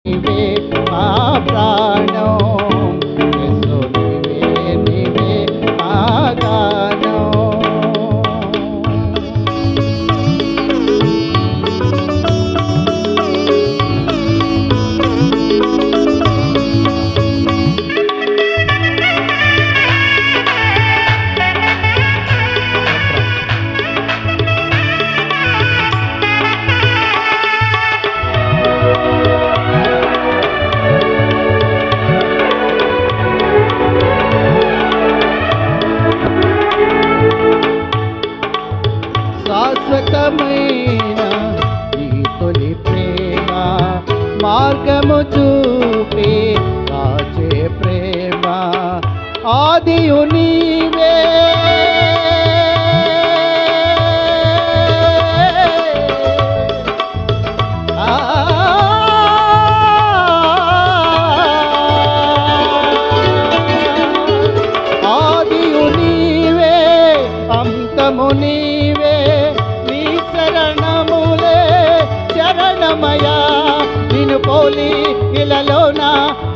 నీవే మా ప్రాణం యేసు నీవే నీవే మా గానం శాశ్వతమైన ఈ తొలి ప్రేమ మార్గము చూపే కాచే ప్రేమ ఆదియు నీవే ఆదియు నీవే అంతము నీవే నీ శరణములే శరణమయా నిన్ను పోలి ఇలలోన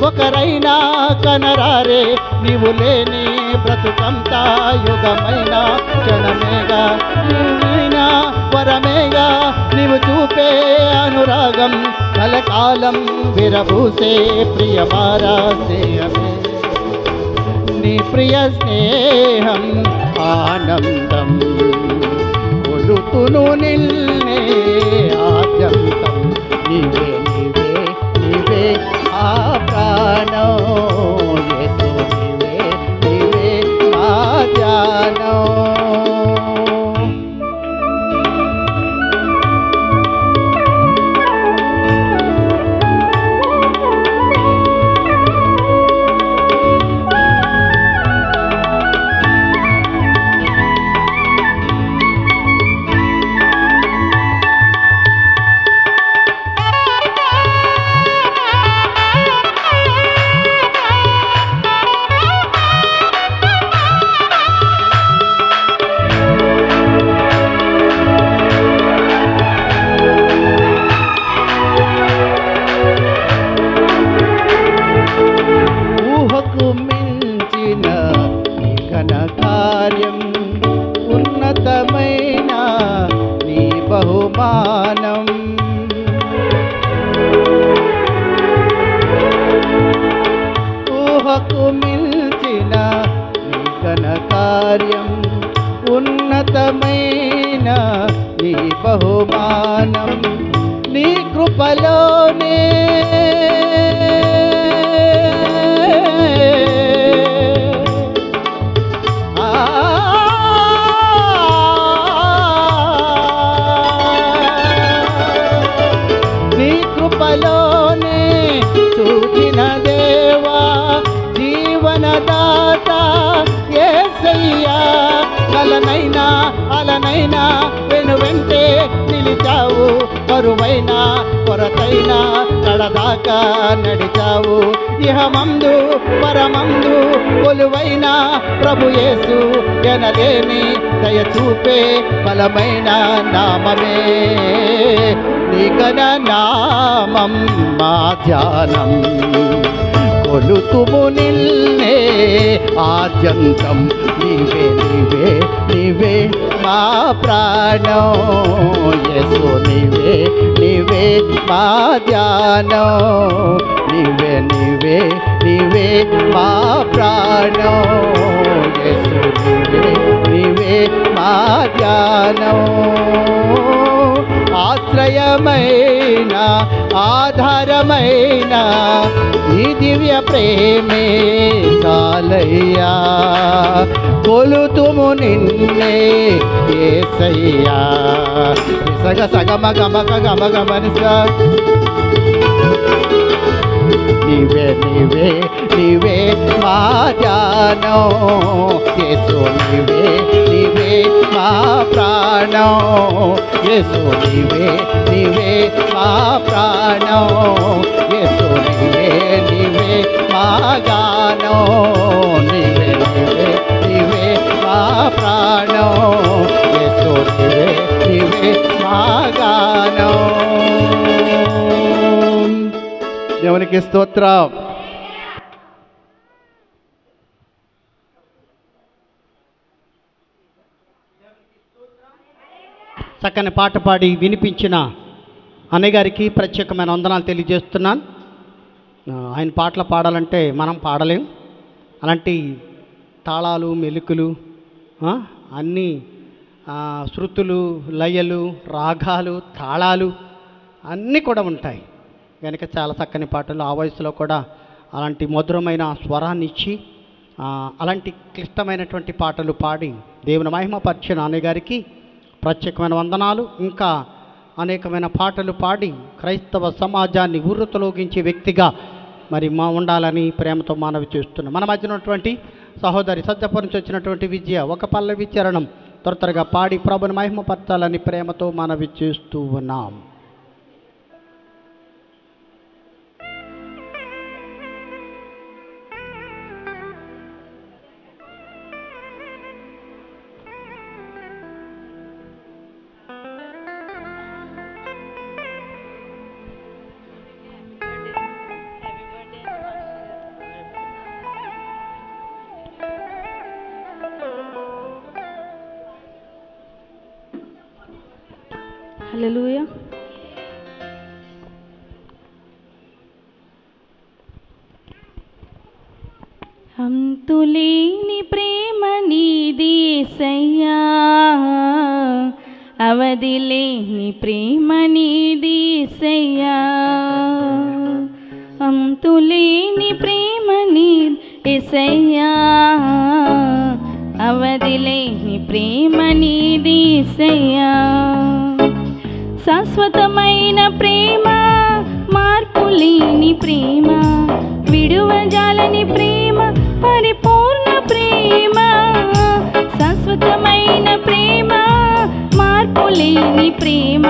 ఒకరైనా కనరారే నీవు లేని బ్రతుకంతా యుగమైన క్షణమేగా నీవైనా వరమేగా నీవు చూపే అనురాగం కలకాలం విరబూసే ప్రియమారా స్నేహమే నీ ప్రియ స్నేహం ఆనందం కొలుతును నిన్నే ఆద్యంతం నీవే నీవే నీవే ఆ ప్రాణం యేసు నీవే నీవే మా ధ్యానం మించిన ఘన కార్యం ఉన్నతమైన నీ బహుమానం ఊహకు మించిన నీ ఘన కార్యం ఉన్నతమైన నీ బహుమానం నీ కృపలోనే కృపలోనే చూచిన దేవా జీవనదాత యేసయ్యా కలనైనా అలనైనా వెనువెంటే నిలిచావు కరువైనా కొరతైనా కడదాకా నడిచావు ఇహమందు పరమందు కొలువైన ప్రభు యేసు ఎనలేని దయ చూపే బలమైన నామమే నీ ఘన నామం మా ధ్యానం కొలుతుము నిన్నే ఆద్యంతం నీవే నీవే నీవే మా ప్రాణం యేసు నీవే నీవే మా ధ్యానం నీవే నీవే నీవే మా ప్రాణం యేసు నీవే నీవే మా ధ్యానం ఆశ్రయమైన ఆధారమైన ఈ దివ్య ప్రేమే చాలయ్యా కొలుతుము నిన్నే యేసయ్యా సగ సగమ గమ గమ గమనిస నీవే నీవే నీవే మా ధ్యానం యేసు నీవే నీవే మా ప్రాణం యేసు నీవే నీవే మా ప్రాణం యేసు నీవే నీవే మా గానం నీవే నీవే నీవే మా ప్రాణం యేసు నీవే నీవే మా గానం దేవునికి స్తోత్రం. చక్కని పాట పాడి వినిపించిన అన్నయ్య గారికి ప్రత్యేకమైన వందనాలు తెలియజేస్తున్నాను. ఆయన పాటలు పాడాలంటే మనం పాడలేం. అలాంటి తాళాలు, మెలుకులు, అన్నీ శృతులు, లయలు, రాగాలు, తాళాలు అన్నీ కూడా ఉంటాయి కనుక చాలా చక్కని పాటలు. ఆ వయసులో కూడా అలాంటి మధురమైన స్వరాన్ని ఇచ్చి అలాంటి క్లిష్టమైనటువంటి పాటలు పాడి దేవుని మహిమపరిచిన అన్నయ్య గారికి ప్రత్యేకమైన వందనాలు. ఇంకా అనేకమైన పాటలు పాడి క్రైస్తవ సమాజాన్ని ఉర్రతలోగించే వ్యక్తిగా మరి ఉండాలని ప్రేమతో మనవి చేస్తున్నాం. మన మధ్య ఉన్నటువంటి సహోదరి సత్యపురం నుంచి వచ్చినటువంటి విజయ ఒక పల్లవి చరణం త్వరగా పాడి ప్రభుని మహిమపరచాలని ప్రేమతో మనవి చేస్తూ ఉన్నాం. హల్లెలూయా. అంతులేని ప్రేమ నీది యేసయ్యా, అవధిలేని ప్రేమ నీది యేసయ్యా, అంతులేని ప్రేమ నీది యేసయ్యా, అవధిలేని ప్రేమ నీది యేసయ్యా, శాశ్వతమైన ప్రేమ, మార్పులేని ప్రేమ, విడువజాలని ప్రేమ, పరిపూర్ణ ప్రేమ, శాశ్వతమైన ప్రేమ, మార్పులేని ప్రేమ,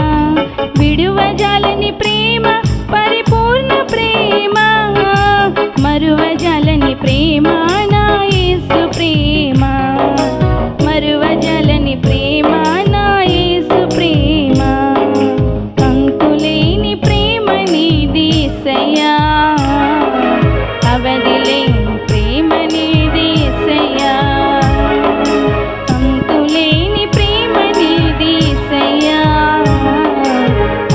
విడువజాలని ప్రేమ, పరిపూర్ణ ప్రేమ, మరువజాలని ప్రేమ, నా యేసు ప్రేమ, మరువజాలని ప్రేమ, నా యేసు ప్రేమ, అంతులేని ప్రేమ నీది యేసయ్యా, అవధిలేని ప్రేమ నీది యేసయ్యా, అంతులేని ప్రేమ నీది యేసయ్యా,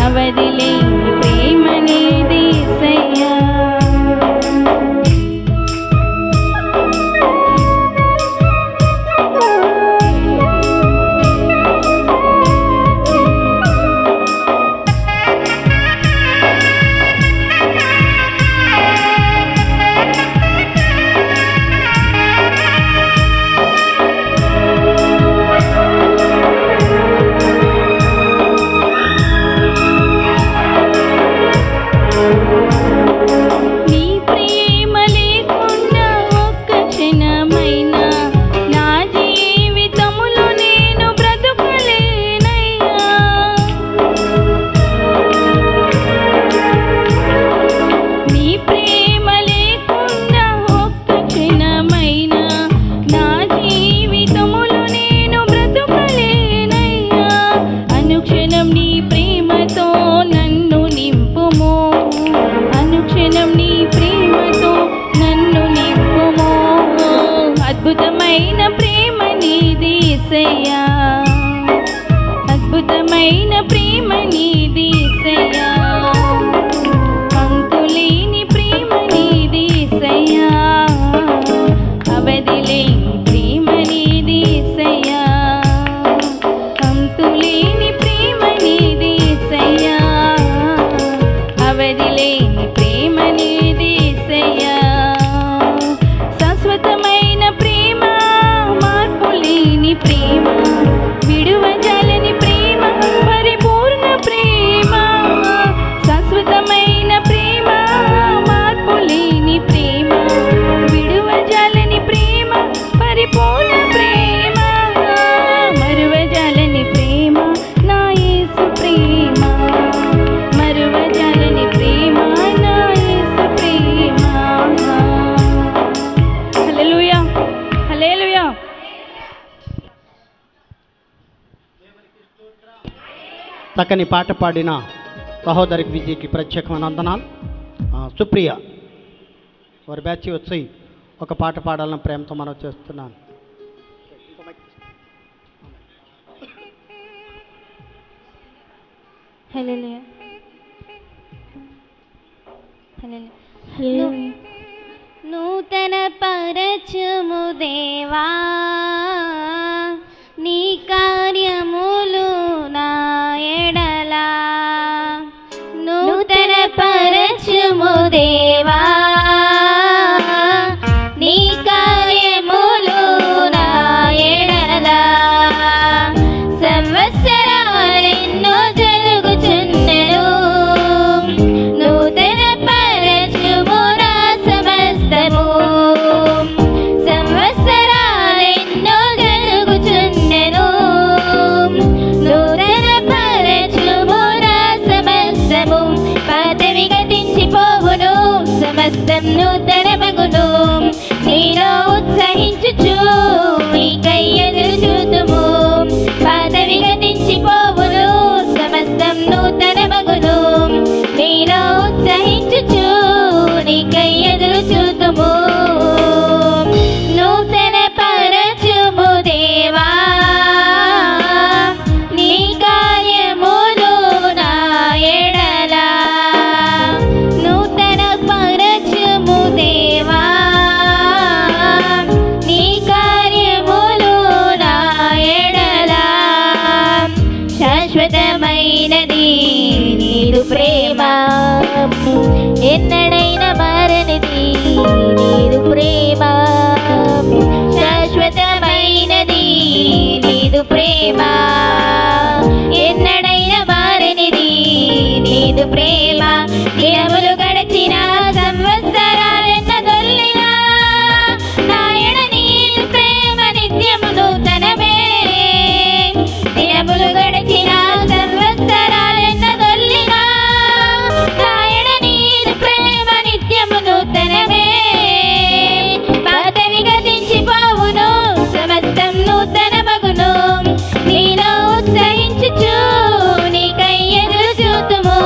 అవధిలేని ప్రేమ నీది యేసయ్యా. అద్భుతమైన ప్రేమ నీది యేసయ్యా, అద్భుతమైన ప్రేమ నీది యేసయ్యా, అంతులేని ప్రేమ నీది యేసయ్యా, అవధిలేని ప్రేమ నీది యేసయ్యా, అంతులేని ప్రేమ నీది యేసయ్యా, అవధిలేని ప్రేమ నీది యేసయ్యా, శాశ్వతమైన ప్రేమ, మార్పులేని ప్రేమ, విడువజాలని ప్రేమ, పరిపూర్ణ ప్రేమ, శాశ్వతమైన ప్రేమ, మార్పులేని ప్రేమ, విడువజాలని ప్రేమ, పరిపూర్ణ ప్రేమ, మరువజాలని ప్రేమ, నా యేసు ప్రేమ, మరువజాలని ప్రేమ, నా యేసు ప్రేమ. హల్లెలూయా, హల్లెలూయా. చక్కని పాట పాడిన సహోదరికి విజయ్కి ప్రత్యేకమైన వందనాలు. సుప్రియ వారి బ్యాచ్ వచ్చి ఒక పాట పాడాలని ప్రేమతో మనం చేస్తున్నాను. హల్లెలూయా నూతన పరచుము దేవా నీ కార్యములు నా ఎడలా నూతన పరచుము దేవా నీ కార్యములు నా ఎడలా సంవత్సరాలెన్నో జరుగుచున్నెను నూతన పరచుము నా సమస్తము సంవత్సరాలెన్నో జరుగుచున్నెను నూతన పరచుము నా సమస్తము పాతవి గతించిపోవును సమస్తం నూతన మగును నీలో ఉత్సహించుచు నీకై ఎదురు చూతుము పాతవి గతించిపోవును సమస్తం నూతన మగును నీలో ఉత్సహించుచు నీకై ఎదురు చూతుము నూతన పరచుము దేవా నీ కార్యములు నా ఎడలా నూతన పరచుము దేవా నీ కార్యములు నా ఎడలా శాశ్వతమైనది నీదు ప్రేమ ఎన్నడైనా మారనిది నీదు ప్రేమ శాశ్వతమైనది నీదు ప్రేమ ఎన్నడైనా మారనిది నీదు ప్రేమ దినములు గడిచిన సంవత్సరాలెన్న దొల్లినా నాయన నీదు ప్రేమ నిత్యము నూతనమే దినములు గడిచిన సంవత్సరాలెన్న దొల్లినా నాయన నీదు ప్రేమ నిత్యము నూతనమే పాతవి గతించిపోవును సమస్తం నూతన మగును నీలో ఉత్సహించుచు నీకై ఎదురు చూతుము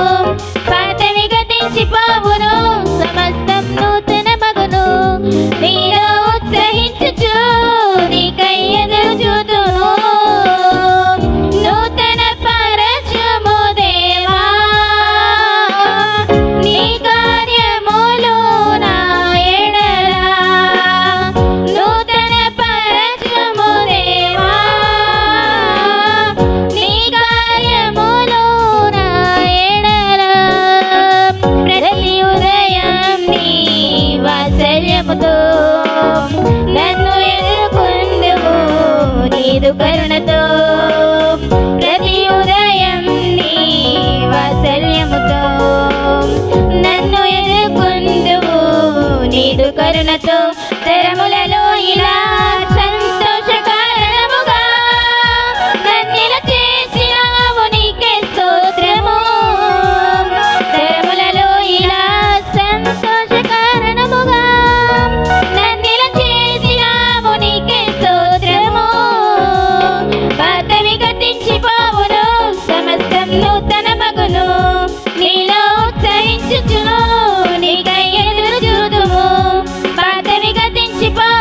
పాతవి గతించిపోవును సమస్తం నూతన మగును నీలో ఉత్సహించుచు నీకై ఎదురు చూతుము నూతన పరచుము దేవా నీ కార్యములు నా ఎడలా నూతన పరచుము దేవా నీ కార్యములు నా ఎడలా ప్రతి ఉదయం నీ వాత్సల్యముతో నన్ను ఎదుర్కొందువు నీదు కరుణతో ప్రతి ఉదయం నీ వాత్సల్యముతో నన్ను ఎదుర్కొందువు నీదు కరుణతో తరములలో ఇలా సంతోష కారణముగా నన్నిల చేసినావు నీకే స్తోత్రము తరములలో ఇలా సంతోష కారణముగా నన్నిల చేసినావు నీకే స్తోత్రము పాతవి గతించిపోవును సమస్తం నూతన మగును నీలో ఉత్సహించుచు నీకై ఎదురు చూదుము పాతవి గతించిపోవును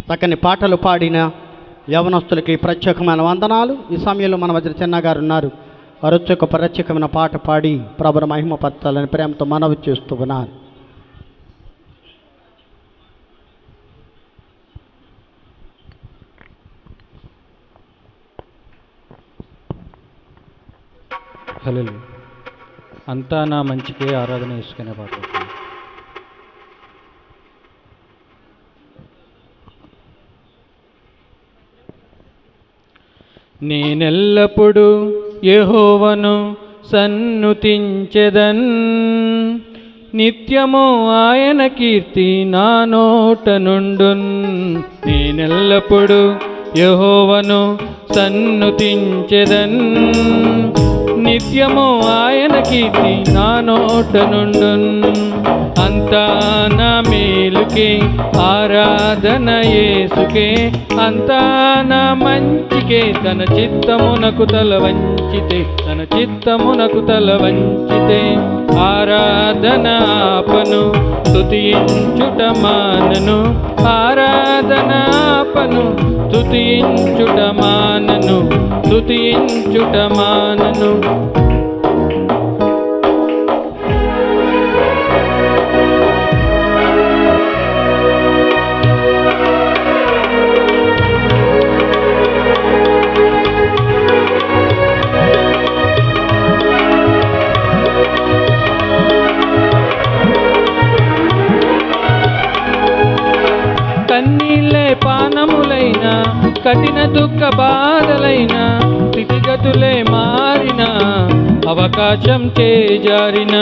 చక్కని పాటలు పాడిన యవనస్తులకి ప్రత్యేకమైన వందనాలు. ఈ సమయంలో మన మధ్య చిన్నగారు ఉన్నారు. వారు వచ్చి ఒక ప్రత్యేకమైన పాట పాడి ప్రభువును మహిమపరచాలని ప్రేమతో మనవి చేస్తూ ఉన్నారు. హల్లెలూయా. అంతా నా మంచికే ఆరాధన చేసుకునే పాట. నేనెల్లప్పుడు యెహోవాను సన్నుతించెదన్, నిత్యము ఆయన కీర్తి నా నోట నుండున్. నేనెల్లప్పుడు యెహోవాను సన్నుతించెదన్, నిత్యము ఆయన కీర్తి నా నోట నుండున్. అంతా నా మేలుకే ఆరాధన యేసుకే, అంతా నా మంచికే తన చిత్తమునకు తల వంచితే, తన చిత్తమునకు తల వంచితే. ఆరాధన ఆపను స్తుతించుట మానను, ఆరాధన ఆపను స్తుతించుట మానను, స్తుతించుట మానను. కన్నీళ్ళే పానములైన, కఠిన దుఃఖ బాధలైన, స్థితిగతులే మారిన, అవకాశం చేజారిన.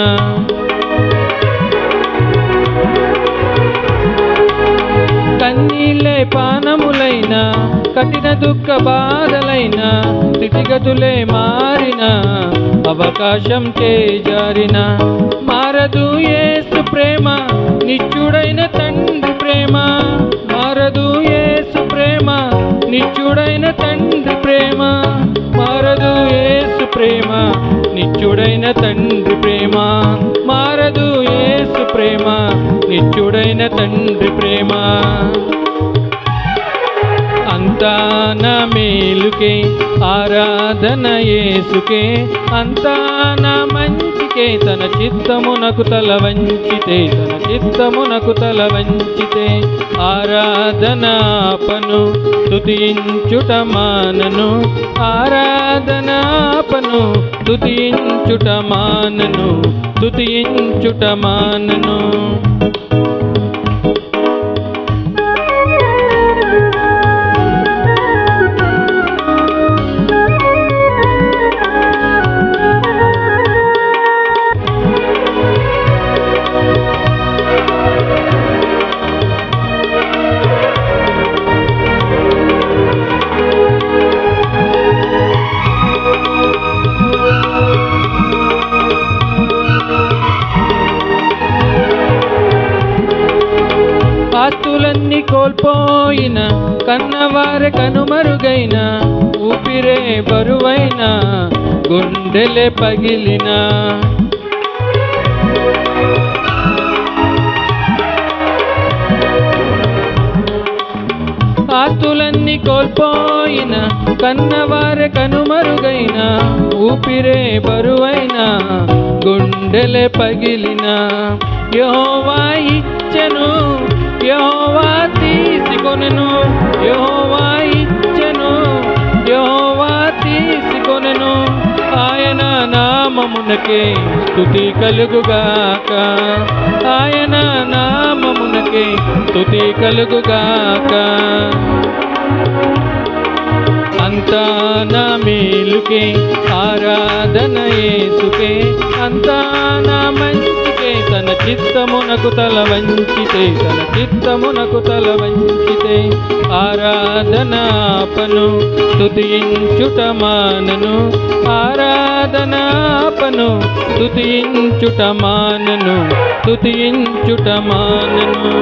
కన్నీళ్ళే పానములైన, కఠిన దుఃఖ బాధలైన, స్థితిగతులే మారిన, అవకాశం చేజారిన. మారదు యేసు ప్రేమ, నిత్యుడైన తండ్రి ప్రేమ. మారదు యేసు ప్రేమ, నిత్యుడైన తండ్రి ప్రేమ. మారదు యేసు ప్రేమ, నిత్యుడైన తండ్రి ప్రేమ. మారదు యేసు ప్రేమ, నిత్యుడైన తండ్రి ప్రేమ. అంతా నా మేలుకే ఆరాధన యేసుకే, అంతా నా మంచికే తన చిత్తమునకు తల వంచితే, తన చిత్తమునకు తల వంచితే. ఆరాధన ఆపను స్తుతించుట మానను, ఆరాధన ఆపను స్తుతించుట మానను, స్తుతించుట మానను. ఆస్తులన్నీ కోల్పోయిన, కన్నవారి కనుమరుగైన, ఊపిరే బరువైన, గుండెలే పగిలిన. ఆస్తులన్నీ కోల్పోయిన, కన్నవారి కనుమరుగైన, ఊపిరే బరువైన, గుండెలే పగిలిన. యెహోవా ఇచ్చెను, యెహోవా తీసుకొనెను, యెహోవా ఇచ్చెను, యెహోవా తీసుకొనెను. ఆయన నామమునకే స్తుతి కలుగుగాక, ఆయన నామమునకే స్తుతి కలుగుగాక. అంతా నా మేలుకే ఆరాధన యేసుకే, అంతా నా మంచికే తన చిత్తమునకు తల వంచితే, తన చిత్తమునకు తల వంచితే. ఆరాధన ఆపను స్తుతించుట మానను, ఆరాధన ఆపను స్తుతించుట మానను, స్తుతించుట మానను.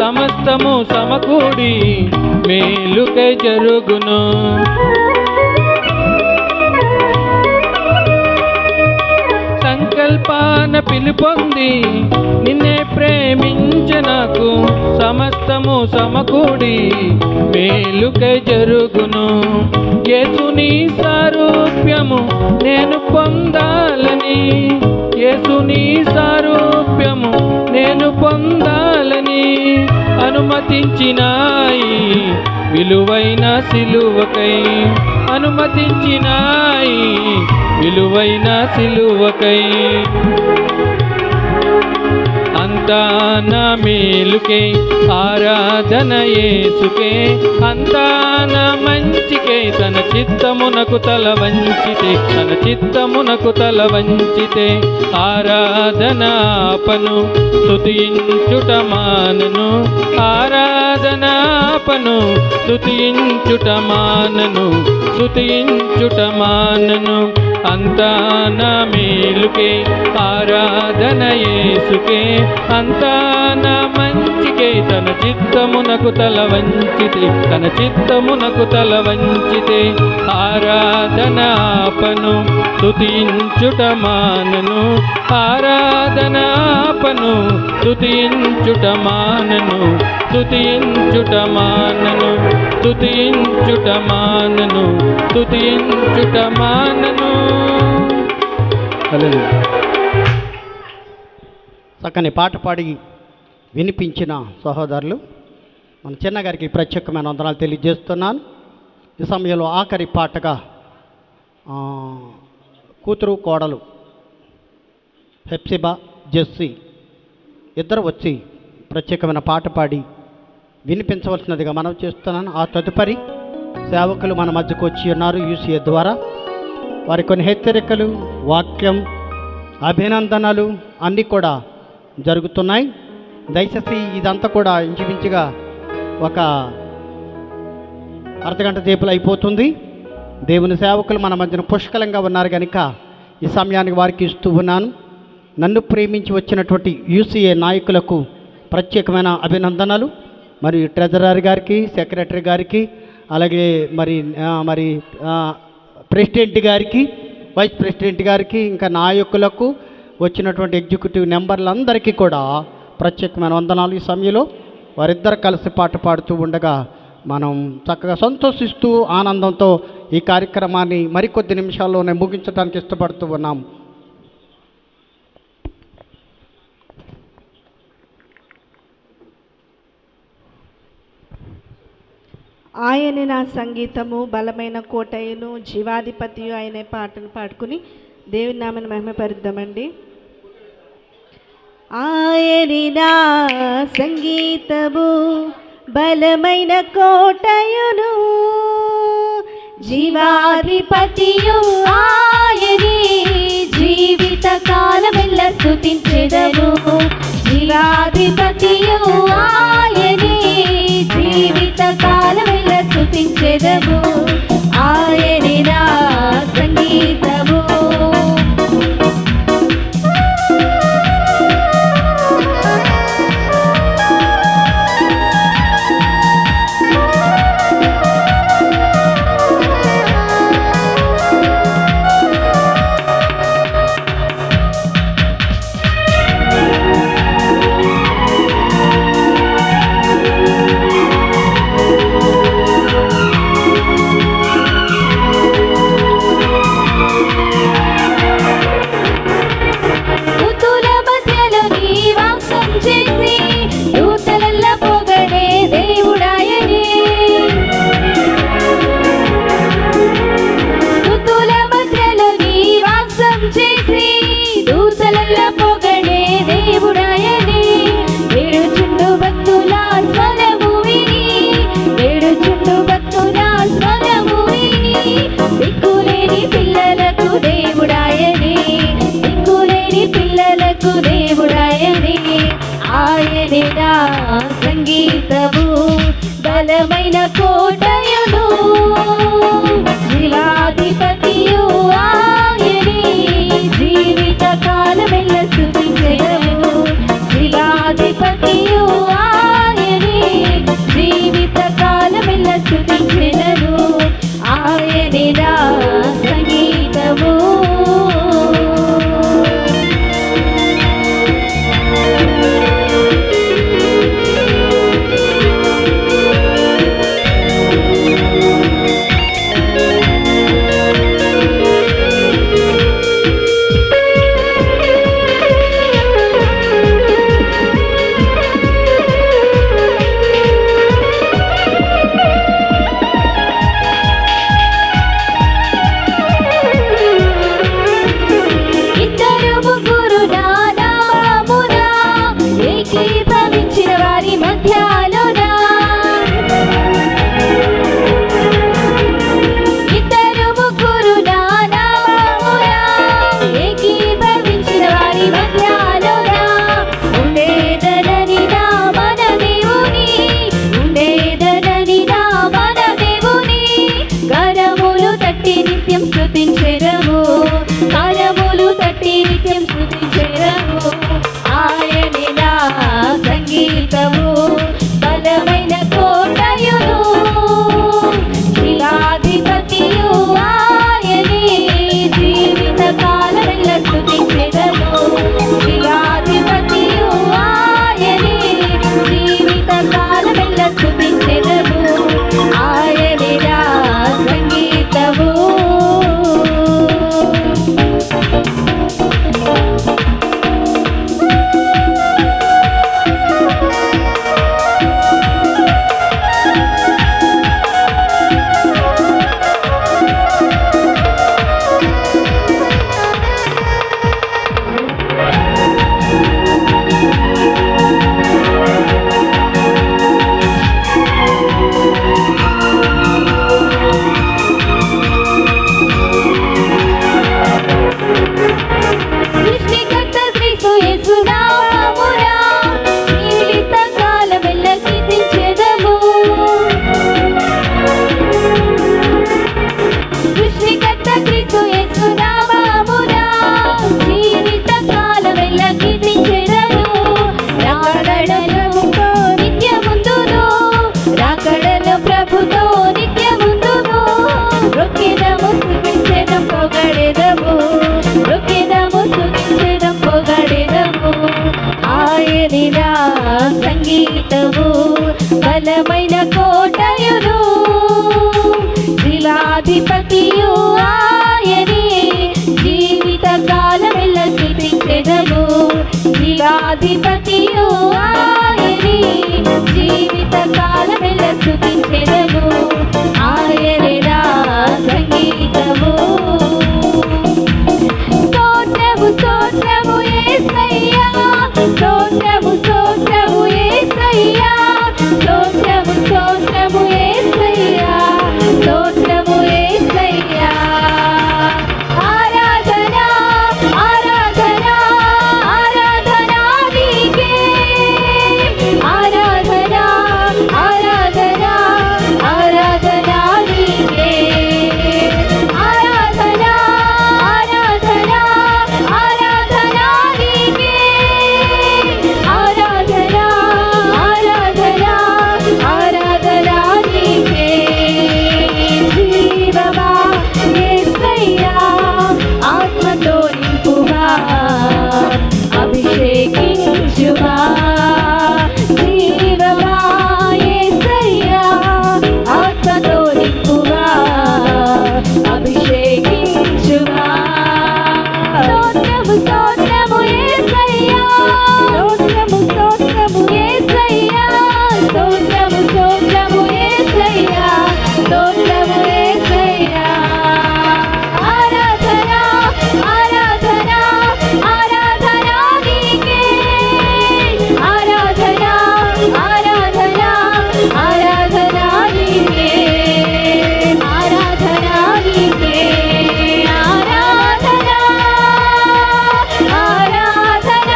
సమస్తము సమకూడి మేలుకై జరుగును. సంకల్పాన పిలుపొంది నిన్నే ప్రేమించే నాకు సమస్తము సమకూడి మేలుకై జరుగును. యేసుని సారూప్యము నేను పొందాలని, యేసుని సారూప్యము నేను పొందాలని అనుమతించినాయి విలువైన సిలువకై, అనుమతించినాయి విలువైన సిలువకై. అంతా నా మేలుకే ఆరాధన యేసుకే, అంతా నా మంచికే తన చిత్తమునకు తల వంచితే, తన చిత్తమునకు తల వంచితే ఆరాధనాపను స్తుతించుట మానను, ఆరాధనాపను స్తుతించుట మానను, స్తుతించుట మానను. అంతా నా మేలుకే ఆరాధన యేసుకే, అంతా నా మంచికే తన చిత్తమునకు తల వంచితే, తన చిత్తమునకు తల వంచితే ఆరాధనాపను స్తుతించుట మానను, ఆరాధనాపను స్తుతించుట మానను, స్తుతించుట మానను, స్తుతించుట మానను, స్తుతించుట మానను. చక్కని పాట పాడి వినిపించిన సహోదరులు మన చిన్నగారికి ప్రత్యేకమైన వందనాలు తెలియజేస్తున్నాను. ఈ సమయంలో ఆఖరి పాటగా కూతురు కోడలు హెప్సిబా జెస్సీ ఇద్దరు వచ్చి ప్రత్యేకమైన పాట పాడి వినిపించవలసినదిగా మనవి చేస్తున్నాను. ఆ తదుపరి సేవకులు మన మధ్యకు వచ్చి ఉన్నారు యూసీఏ ద్వారా. వారి కొన్ని హెచ్చరికలు, వాక్యం, అభినందనలు అన్నీ కూడా జరుగుతున్నాయి. దయచేసి ఇదంతా కూడా ఇంచుమించుగా ఒక అర్ధగంట సేపులు అయిపోతుంది. దేవుని సేవకులు మన మధ్యన పుష్కలంగా ఉన్నారు కనుక ఈ సమయానికి వారికి ఇస్తూ ఉన్నాను. నన్ను ప్రేమించి వచ్చినటువంటి యూసీఏ నాయకులకు ప్రత్యేకమైన అభినందనలు, మరియు ట్రెజరర్ గారికి, సెక్రటరీ గారికి, అలాగే మరి ప్రెసిడెంట్ గారికి, వైస్ ప్రెసిడెంట్ గారికి, ఇంకా నాయకులకు, వచ్చినటువంటి ఎగ్జిక్యూటివ్ మెంబర్లందరికీ కూడా ప్రత్యేకమైన వందనాలు. ఈ సమయంలో వారిద్దరు కలిసి పాట పాడుతూ ఉండగా మనం చక్కగా సంతోషిస్తూ ఆనందంతో ఈ కార్యక్రమాన్ని మరికొద్ది నిమిషాల్లోనే ముగించడానికి ఇష్టపడుతూ ఉన్నాం. ఆయన నా సంగీతము, బలమైన కోటయును, జీవాధిపతియు ఆయన పాటను పాడుకుని దేవుని నామని మహిమపరుద్దామండి. ఆయన నా సంగీతము, బలమైన కోటయును, జీవాధిపతియు ఆయనే, జీవిత కాలమెల్ల స్తుతించెదము. జీవాధిపతియు ఆయనే, జీవిత కాలమెల్ల స్తుతించెదము. ఆయనే నా సంగీతము. ఆయనే నా సంగీతము, బలమైన కోటయును, జీవాధిపతియు ఆయనే, జీవిత కాలమెల్ల స్తుతించెదము. జీవాధిపతియు ఆయనే, ఆయనిరా సంగీతము బలమైన కోటయును జీవాధిపతియు ఆయనే జీవిత కాలమెల్ల స్తుతించెదము జీవాధిపతియు ఆయనే జీవిత కాలమెల్ల స్తుతించెదము ఆయనిరా సంగీతము స్తోత్రము స్తోత్రము యేసయ్యా స్తోత్రము స్తోత్రము యేసయ్యా స్తోత్రము స్తోత్రము యేసయ్యా స్తోత్రము యేసయ్యా ఆరాధన ఆరాధన ఆరాధన నీకే ఆరాధన ఆరాధన ఆరాధన నీకే ఆరాధన ఆరాధన ఆరాధన నీకే ఆరాధన ఆరాధన ఆరాధన నీకే జీవమా యేసయ్యా ఆత్మతో నింపుమా అభిషేకించుమా జీవమా యేసయ్యా ఆత్మతో నింపుమా అభిషేకించుమా స్తోత్రము స్తోత్రము యేసయ్యా స్తోత్రము స్తోత్రము యేసయ్యా స్తోత్రము స్తోత్రము యేసయ్యా స్తోత్రము యేసయ్యా ఆరాధన ఆరాధన ఆరాధన నీకే ఆరాధన ఆరాధన ఆరాధన నీకే ఆరాధన నీకే ఆరాధన ఆరాధన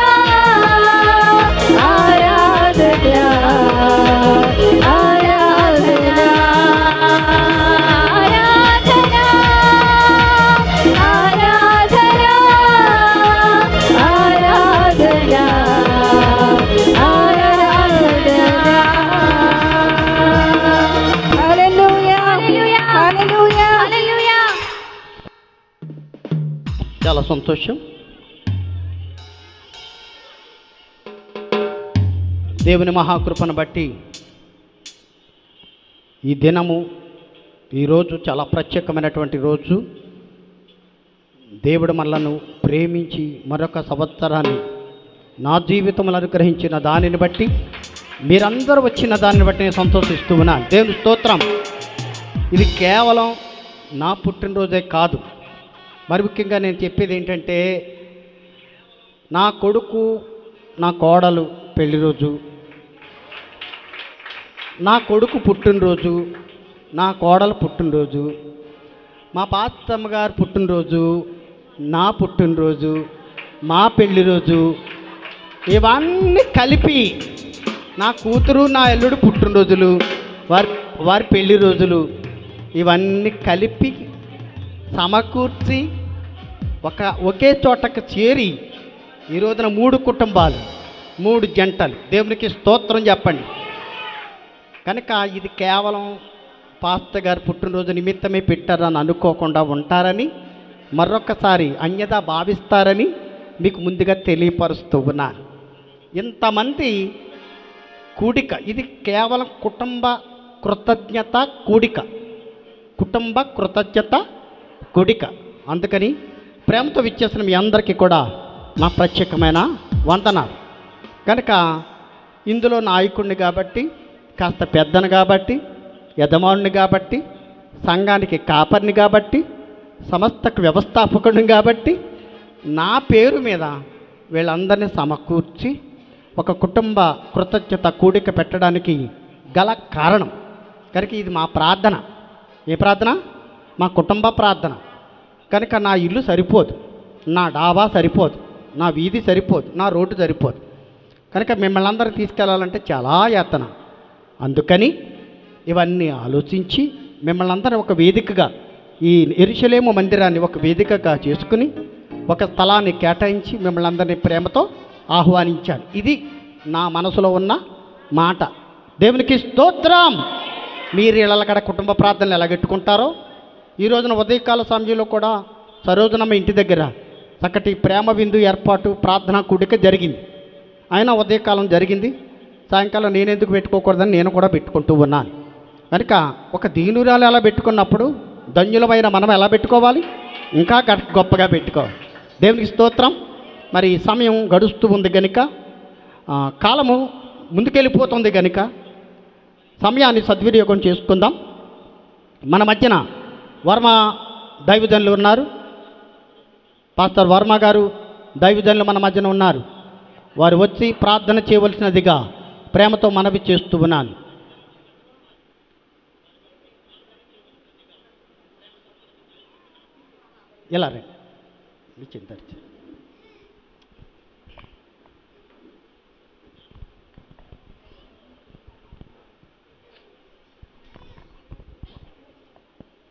ఆరాధన ఆరాధన ఆరాధన ఆరాధన ఆరాధన హల్లెలూయా హల్లెలూయా హల్లెలూయా చాలా సంతోషం. దేవుని మహాకృపను బట్టి ఈ దినము ఈరోజు చాలా ప్రత్యేకమైనటువంటి రోజు. దేవుడు మనలను ప్రేమించి మరొక సంవత్సరాన్ని నా జీవితంలో అనుగ్రహించిన దానిని బట్టి మీరందరూ వచ్చిన దానిని బట్టి నేను సంతోషిస్తూ ఉన్నాను. దేవుని స్తోత్రం. ఇది కేవలం నా పుట్టినరోజే కాదు. మరి ముఖ్యంగా నేను చెప్పేది ఏంటంటే, నా కొడుకు నా కోడలు పెళ్లి రోజు, నా కొడుకు పుట్టినరోజు, నా కోడలు పుట్టినరోజు, మా పాస్తమ్మ గారు పుట్టినరోజు, నా పుట్టినరోజు, మా పెళ్లి రోజు, ఇవన్నీ కలిపి నా కూతురు నా అల్లుడు పుట్టినరోజులు, వారి పెళ్లి రోజులు, ఇవన్నీ కలిపి సమకూర్చి ఒకే చోటకు చేరి ఈ రోజున 3 కుటుంబాలు 3 జంటలు దేవునికి స్తోత్రం చెప్పండి. కనుక ఇది కేవలం పాస్టర్ గారు పుట్టినరోజు నిమిత్తమే పెట్టారని అనుకోకుండా ఉంటారని, మరొకసారి అన్యదా భావిస్తారని మీకు ముందుగా తెలియపరుస్తూ ఉన్నాను. ఇంతమంది కూడిక, ఇది కేవలం కుటుంబ కృతజ్ఞత కూడిక, కుటుంబ కృతజ్ఞత కూడిక. అందుకని ప్రేమతో విచ్చేసిన మీ అందరికీ కూడా నా ప్రత్యేకమైన వందనాలు. కనుక ఇందులో నాయకుడిని కాబట్టి, కాస్త పెద్దను కాబట్టి, యజమానుని కాబట్టి, సంఘానికి కాపరిని కాబట్టి, సంస్థకు వ్యవస్థాపకుడిని కాబట్టి, నా పేరు మీద వీళ్ళందరినీ సమకూర్చి ఒక కుటుంబ కృతజ్ఞత కూడిక పెట్టడానికి గల కారణం. కనుక ఇది మా ప్రార్థన. ఏ ప్రార్థన? మా కుటుంబ ప్రార్థన. కనుక నా ఇల్లు సరిపోదు, నా డాబా సరిపోదు, నా వీధి సరిపోదు, నా రోడ్డు సరిపోదు. కనుక మిమ్మల్ని అందరూ తీసుకెళ్లాలంటే చాలా యాతన. అందుకని ఇవన్నీ ఆలోచించి మిమ్మల్ని అందరూ ఒక వేదికగా, ఈ యెరూషలేము మందిరాన్ని ఒక వేదికగా చేసుకుని ఒక స్థలాన్ని కేటాయించి మిమ్మల్ని అందరినీ ప్రేమతో ఆహ్వానించాను. ఇది నా మనసులో ఉన్న మాట. దేవునికి స్తోత్రం. మీరు ఇళ్ళక్కడ కుటుంబ ప్రార్థనలు ఎలాగెట్టుకుంటారో, ఈ రోజున ఉదయకాల సమయంలో కూడా సరోజనమ్మ ఇంటి దగ్గర చక్కటి ప్రేమ విందు ఏర్పాటు ప్రార్థనా కూడిక జరిగింది. అయినా ఉదయకాలం జరిగింది, సాయంకాలం నేను ఎందుకు పెట్టుకోకూడదని నేను కూడా పెట్టుకుంటూ ఉన్నాను. కనుక ఒక దీనురాలు ఎలా పెట్టుకున్నప్పుడు ధన్యులమైన మనం ఎలా పెట్టుకోవాలి? ఇంకా గొప్పగా పెట్టుకోవాలి. దేవునికి స్తోత్రం. మరి సమయం గడుస్తూ ఉంది కనుక, కాలము ముందుకెళ్ళిపోతుంది కనుక సమయాన్ని సద్వినియోగం చేసుకుందాం. మన మధ్యన వర్మ దైవజనులు ఉన్నారు. పాస్టర్ వర్మ గారు దైవజనులు మన మధ్యన ఉన్నారు. వారు వచ్చి ప్రార్థన చేయవలసినదిగా ప్రేమతో మనవి చేస్తూ ఉన్నాను. ఎలా రండి చింత.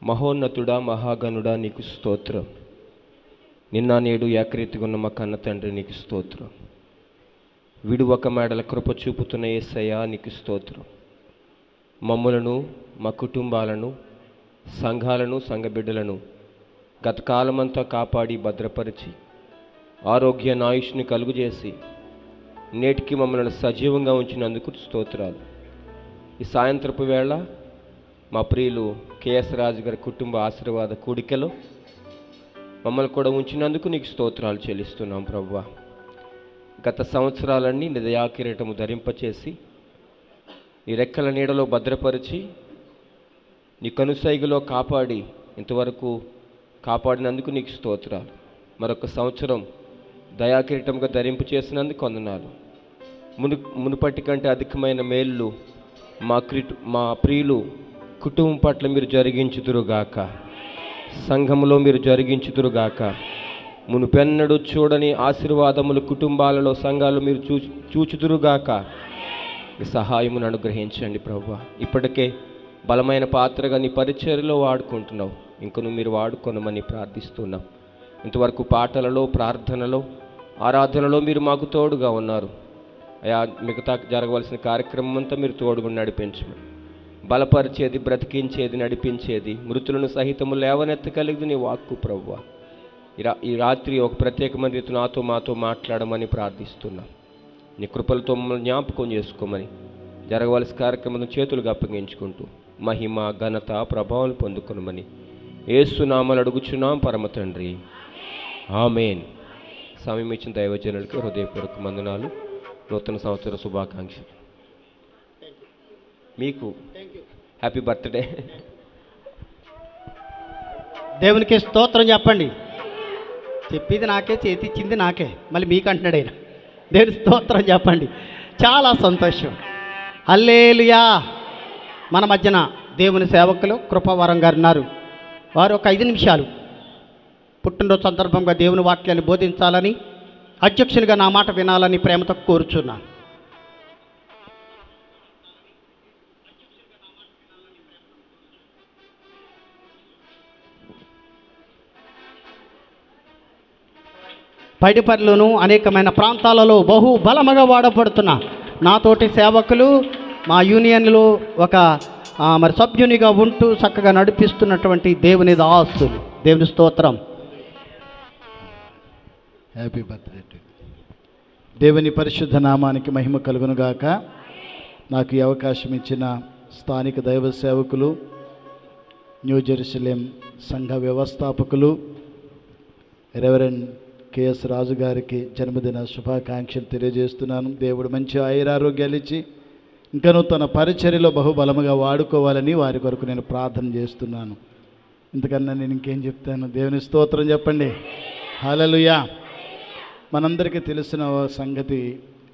మహోన్నతుడా, మహాగణుడా, నీకు స్తోత్రం. నిన్న నేడు ఏకరీతిగా ఉన్న మా కన్న తండ్రి నీకు స్తోత్రం. విడువక మేడల కృప చూపుతున్న యేసయ్యా నీకు స్తోత్రం. మమ్ములను, మా కుటుంబాలను, సంఘాలను, సంఘ బిడ్డలను గత కాలమంతా కాపాడి భద్రపరిచి ఆరోగ్యాన్ని, ఆయుష్ని కలుగుచేసి నేటికి మమ్మల్ని సజీవంగా ఉంచినందుకు స్తోత్రాలు. ఈ సాయంత్రపు వేళ మా ప్రియులు కేఎస్ రాజు గారి కుటుంబ ఆశీర్వాద కూడికలో మమ్మల్ని కూడా ఉంచినందుకు నీకు స్తోత్రాలు చెల్లిస్తున్నాం ప్రభువా. గత సంవత్సరాలన్నీ నీ దయాకిరీటము ధరింపచేసి నీ రెక్కల నీడలో భద్రపరిచి నీ కనుసైగులో కాపాడి ఇంతవరకు కాపాడినందుకు నీకు స్తోత్రాలు. మరొక సంవత్సరం దయాకిరీటంగా ధరింపు చేసినందుకు వందనాలు. మునుపటి కంటే అధికమైన మేళ్ళు మా ప్రియులు కుటుంబం పట్ల మీరు జరిగించుదురుగాక, సంఘములో మీరు జరిగించుదురుగాక. మునుపెన్నడూ చూడని ఆశీర్వాదములు కుటుంబాలలో, సంఘాలు మీరు చూచుదురుగాక. మీ సహాయమును అనుగ్రహించండి ప్రభువా. ఇప్పటికే బలమైన పాత్రగా నీ పరిచర్యలో వాడుకుంటున్నావు, ఇంకను మీరు వాడుకొనమని ప్రార్థిస్తున్నాం. ఇంతవరకు పాటలలో, ప్రార్థనలో, ఆరాధనలో మీరు మాకు తోడుగా ఉన్నారు అయా. మిగతా జరగవలసిన కార్యక్రమం అంతా మీరు తోడుగా నడిపించమని, బలపరిచేది, బ్రతికించేది, నడిపించేది, మృతులను సహితము లేవనెత్తగలిగింది నీ వాక్కు ప్రభువా. ఈ రాత్రి ఒక ప్రత్యేకమైన రీతి నాతో మాతో మాట్లాడమని ప్రార్థిస్తున్నాం. నీ కృపలతో మమ్మల్ని జ్ఞాపకం చేసుకోమని, జరగవలసిన కార్యక్రమం చేతులుగా అప్పగించుకుంటూ మహిమ, ఘనత, ప్రభావం పొందుకొనమని యేసు నామములో అడుగుచున్నాం పరమ తండ్రి, ఆమేన్. సమయం ఇచ్చిన దైవజనులకి హృదయపూర్వక వందనాలు, నూతన సంవత్సర శుభాకాంక్షలు. మీకు హ్యాపీ బర్త్డే. దేవునికి స్తోత్రం చెప్పండి. చెప్పేది నాకే, చేతిచ్చింది నాకే, మళ్ళీ మీకు అంటున్నాడు ఆయన. దేవుని స్తోత్రం చెప్పండి. చాలా సంతోషం. హల్లెలూయా. మన మధ్యన దేవుని సేవకులు కృపావరం గారు ఉన్నారు. వారు ఒక 5 నిమిషాలు పుట్టినరోజు సందర్భంగా దేవుని వాక్యాన్ని బోధించాలని, అధ్యక్షునిగా నా మాట వినాలని ప్రేమతో కోరుచున్నాను. పైడిపల్లిలోను అనేకమైన ప్రాంతాలలో బహు బలముగా వాడబడుతున్న నాతోటి సేవకులు, మా యూనియన్లో ఒక మరి సభ్యునిగా ఉంటూ చక్కగా నడిపిస్తున్నటువంటి దేవుని దాసులు. దేవుని స్తోత్రం. హ్యాపీ బర్త్డే టు దేవుని పరిశుద్ధ నామానికి మహిమ కలుగునుగాక. నాకు ఈ అవకాశం ఇచ్చిన స్థానిక దైవ సేవకులు, న్యూ జెరూసలేం సంఘ వ్యవస్థాపకులు రెవరెండ్ కేఎస్ రాజు గారికి జన్మదిన శుభాకాంక్షలు తెలియజేస్తున్నాను. దేవుడు మంచి ఆయురారోగ్యాలు ఇచ్చి ఇంకనూ తన పరిచర్యలో బహుబలముగా వాడుకోవాలని వారి కొరకు నేను ప్రార్థన చేస్తున్నాను. ఇంతకన్నా నేను ఇంకేం చెప్తాను? దేవుని స్తోత్రం చెప్పండి. హల్లెలూయా. మనందరికీ తెలిసిన సంగతి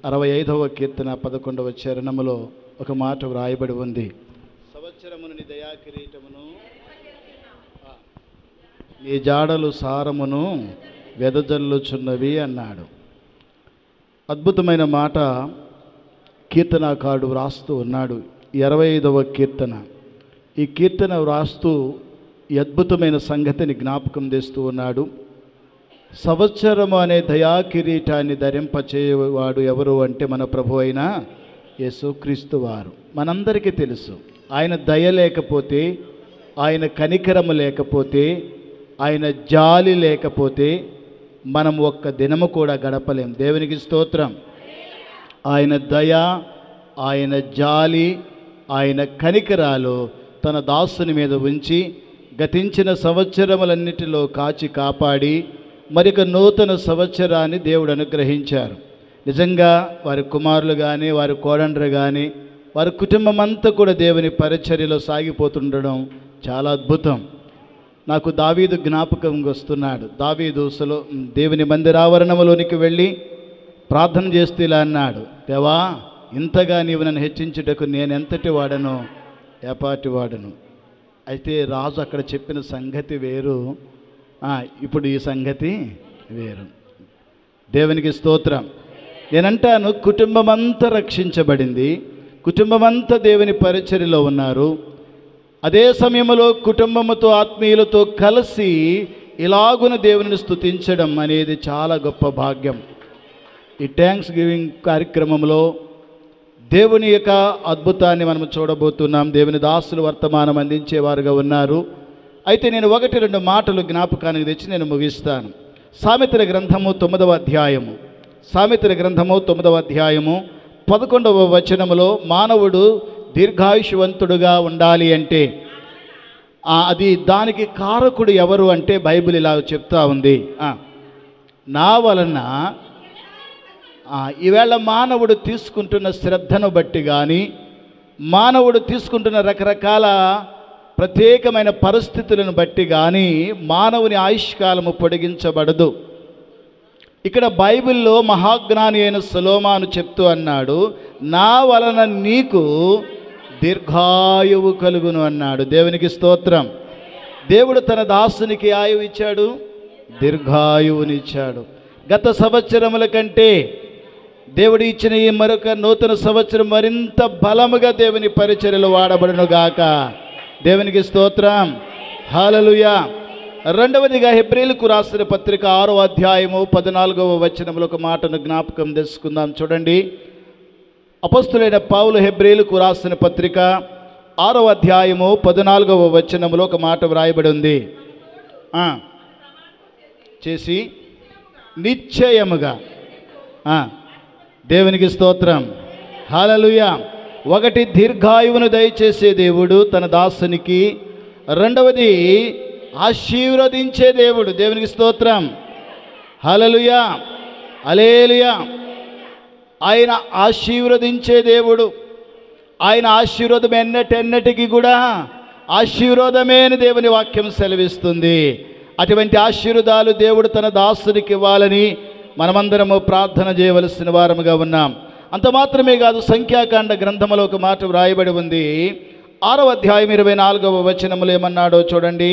65వ కీర్తన 11వ చరణములో ఒక మాట వ్రాయబడి ఉంది. సంవత్సరమును నీ దయా కిరీటమును, నీ జాడలు సారమును వెదజల్లుచున్నవి అన్నాడు. అద్భుతమైన మాట కీర్తనాకారుడు వ్రాస్తూ ఉన్నాడు. 25వ కీర్తన. ఈ కీర్తన వ్రాస్తూ ఈ అద్భుతమైన సంగతిని జ్ఞాపకం చేస్తూ ఉన్నాడు. సంవత్సరము అనే దయా కిరీటాన్ని ధరింపచేయవాడు ఎవరు అంటే మన ప్రభు అయిన యేసుక్రీస్తు వారు. మనందరికీ తెలుసు, ఆయన దయ లేకపోతే, ఆయన కనికరము లేకపోతే, ఆయన జాలి లేకపోతే మనం ఒక్క దినము కూడా గడపలేం. దేవునికి స్తోత్రం. ఆయన దయ, ఆయన జాలి, ఆయన కనికరాలు తన దాసుని మీద ఉంచి గతించిన సంవత్సరములన్నిటిలో కాచి కాపాడి మరొక నూతన సంవత్సరాన్ని దేవుడు అనుగ్రహించారు. నిజంగా వారి కుమారులు కానీ, వారి కోడండ్రు కానీ, వారి కుటుంబం అంతా కూడా దేవుని పరిచర్యలో సాగిపోతుండడం చాలా అద్భుతం. నాకు దావీదు జ్ఞాపకం వస్తున్నాడు. దావీదు దేవుని మందిరావరణంలోనికి వెళ్ళి ప్రార్థన చేస్తూ ఇలా అన్నాడు, దేవా, ఇంతగా నీవు నన్ను హెచ్చించుటకు నేనెంతటి వాడను, ఏపాటి వాడను. అయితే రాజు అక్కడ చెప్పిన సంగతి వేరు, ఇప్పుడు ఈ సంగతి వేరు. దేవునికి స్తోత్రం. నేనంటాను, కుటుంబమంతా రక్షించబడింది, కుటుంబమంతా దేవుని పరిచర్యలో ఉన్నారు. అదే సమయంలో కుటుంబముతో ఆత్మీయులతో కలిసి ఇలాగున దేవుని స్తుతించడం అనేది చాలా గొప్ప భాగ్యం. ఈ థ్యాంక్స్ గివింగ్ కార్యక్రమంలో దేవుని యొక్క అద్భుతాన్ని మనం చూడబోతున్నాం. దేవుని దాసులు వర్తమానం అందించేవారుగా ఉన్నారు. అయితే నేను 1-2 మాటలు జ్ఞాపకానికి తెచ్చి నేను ముగిస్తాను. సామెతల గ్రంథము 9వ అధ్యాయము, సామెతల గ్రంథము 9వ అధ్యాయము 11వ వచనములో మానవుడు దీర్ఘాయుష్వంతుడుగా ఉండాలి అంటే అది దానికి కారకుడు ఎవరు అంటే బైబిల్ ఇలా చెప్తా ఉంది. నా వలన ఈవేళ మానవుడు తీసుకుంటున్న శ్రద్ధను బట్టి కానీ, మానవుడు తీసుకుంటున్న రకరకాల ప్రత్యేకమైన పరిస్థితులను బట్టి కానీ మానవుని ఆయుష్కాలము పొడిగించబడదు. ఇక్కడ బైబిల్లో మహాజ్ఞాని అయిన సొలొమోను చెప్తూ అన్నాడు, నా వలన నీకు దీర్ఘాయువు కలుగును అన్నాడు. దేవునికి స్తోత్రం. దేవుడు తన దాసునికి ఆయువు ఇచ్చాడు, దీర్ఘాయువునిచ్చాడు. గత సంవత్సరముల కంటే దేవుడు ఇచ్చిన ఈ మరొక నూతన సంవత్సరం మరింత బలముగా దేవుని పరిచర్యలు వాడబడును గాక. దేవునికి స్తోత్రం. హల్లెలూయా. రెండవదిగా హెబ్రీయులకు రాసిన పత్రిక 6వ అధ్యాయము 14వ వచనంలో ఒక మాటను జ్ఞాపకం తెచ్చుకుందాం. చూడండి, అపొస్తలుడైన పౌలు హెబ్రీయులకు రాసిన పత్రిక 6వ అధ్యాయము 14వ వచనంలో ఒక మాట వ్రాయబడి ఉంది. చేసి నిశ్చయముగా, దేవునికి స్తోత్రం. హల్లెలూయా. ఒకటి, దీర్ఘాయువును దయచేసే దేవుడు తన దాసునికి. రెండవది, ఆశీర్వదించే దేవుడు. దేవునికి స్తోత్రం. హల్లెలూయా, హల్లెలూయా. ఆయన ఆశీర్వదించే దేవుడు. ఆయన ఆశీర్వాదం ఎన్నటికి కూడా ఆశీర్వాదమే అని దేవుని వాక్యం సెలవిస్తుంది. అటువంటి ఆశీర్వాదాలు దేవుడు తన దాసునికి ఇవ్వాలని మనమందరము ప్రార్థన చేయవలసిన వారముగా ఉన్నాం. అంత మాత్రమే కాదు, సంఖ్యాకాండ గ్రంథములో ఒక మాట వ్రాయబడి ఉంది. 6వ అధ్యాయం 24వ వచనములో ఏమన్నాడో చూడండి.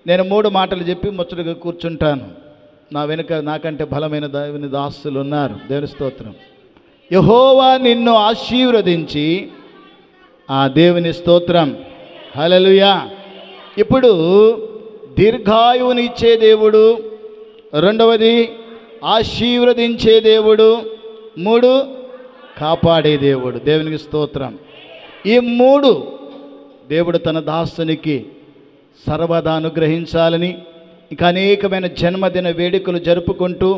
నేను 3 మాటలు చెప్పి ముచ్చటగా కూర్చుంటాను. నా వెనుక నాకంటే బలమైన దేవుని దాసులు ఉన్నారు. దేవుని స్తోత్రం. యెహోవా నిన్ను ఆశీర్వదించి, దేవుని స్తోత్రం. హల్లెలూయా. ఇప్పుడు దీర్ఘాయువుని ఇచ్చే దేవుడు, రెండవది ఆశీర్వదించే దేవుడు, 3 కాపాడే దేవుడు. దేవునికి స్తోత్రం. ఈ 3 దేవుడు తన దాసునికి సర్వదా అనుగ్రహించాలని, ఇంకా అనేకమైన జన్మదిన వేడుకలు జరుపుకుంటూ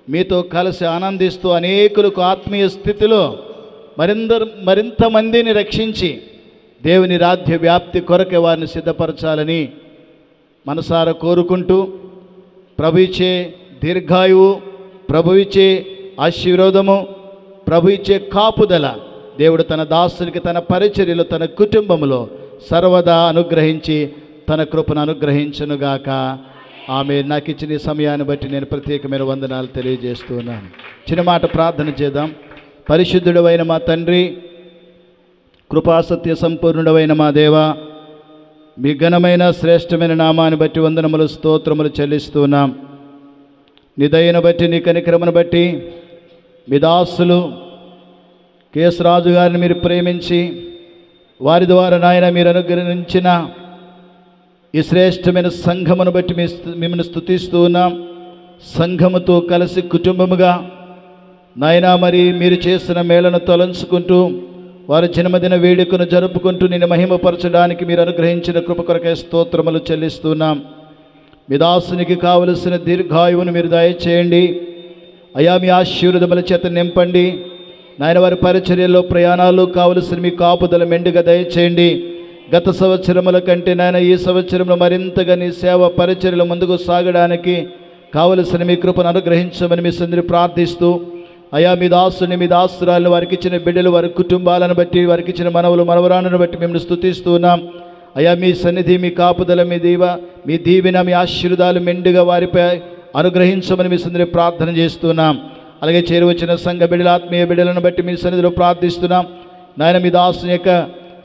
మీతో కలిసి ఆనందిస్తూ అనేకులకు ఆత్మీయ స్థితిలో మరింత మందిని రక్షించి దేవుని రాజ్య వ్యాప్తి కొరకే వారిని సిద్ధపరచాలని మనసారా కోరుకుంటూ, ప్రభు ఇచ్చే దీర్ఘాయువు, ప్రభు ఇచ్చే ఆశీర్వాదము, ప్రభు ఇచ్చే కాపుదల దేవుడు తన దాసునికి తన పరిచర్యలో తన కుటుంబంలో సర్వదా అనుగ్రహించి తన కృపను అనుగ్రహించునుగాక. ఆమె నాకు ఇచ్చిన ఈ సమయాన్ని బట్టి నేను ప్రత్యేకమైన వందనాలు తెలియజేస్తున్నాను. చిన్న మాట ప్రార్థన చేద్దాం. పరిశుద్ధుడవైన మా తండ్రి, కృపాసత్య సంపూర్ణుడవైన మా దేవా, మీ ఘనమైన శ్రేష్టమైన నామాన్ని బట్టి వందనములు స్తోత్రములు చెల్లిస్తున్నాం. నీ దయను బట్టి, నీ కనికరమును బట్టి మీ దాసులు కేశరాజు గారిని మీరు ప్రేమించి వారి ద్వారా నాయన మీరు అనుగ్రహించిన ఈ శ్రేష్టమైన సంఘమును బట్టి మిమ్మల్ని స్తుతిస్తూ ఉన్నాం. సంఘముతో కలిసి కుటుంబముగా నాయనా మరి మీరు చేసిన మేళను తలంచుకుంటూ వారి జన్మదిన వేడుకను జరుపుకుంటూ నిన్ను మహిమపరచడానికి మీరు అనుగ్రహించిన కృప కొరకే స్తోత్రములు చెల్లిస్తున్నాం. మీ దాసునికి కావలసిన దీర్ఘాయువును మీరు దయచేయండి అయ్యా. మీ ఆశీర్వాదముల చేత నింపండి. నాయన వారి పరిచర్యలో ప్రయాణాలు కావలసిన మీ కాపుదల మెండుగా దయచేయండి. గత సంవత్సరముల కంటే నాయన ఈ సంవత్సరంలో మరింతగా నీ సేవ పరిచర్యలు ముందుకు సాగడానికి కావలసిన మీ కృపను అనుగ్రహించమని మీ సందరి ప్రార్థిస్తూ, అయా మీ దాసుని మీ దాసురాలను వారికి ఇచ్చిన బిడ్డలు వారి కుటుంబాలను బట్టి వారికి ఇచ్చిన మనవులు మనవరాలను బట్టి మిమ్మల్ని స్తుతిస్తూ ఉన్నాం. అయా మీ సన్నిధి మీ కాపుదల మీ దీవెన మీ ఆశీర్వాదాలు మెండుగా వారిపై అనుగ్రహించమని మీ సందరి ప్రార్థన చేస్తున్నాం. అలాగే చేరువచ్చిన సంఘ బిడ్డల ఆత్మీయ బిడ్డలను బట్టి మీ సన్నిధిలో ప్రార్థిస్తున్నాం. నాయన మీ దాసుని యొక్క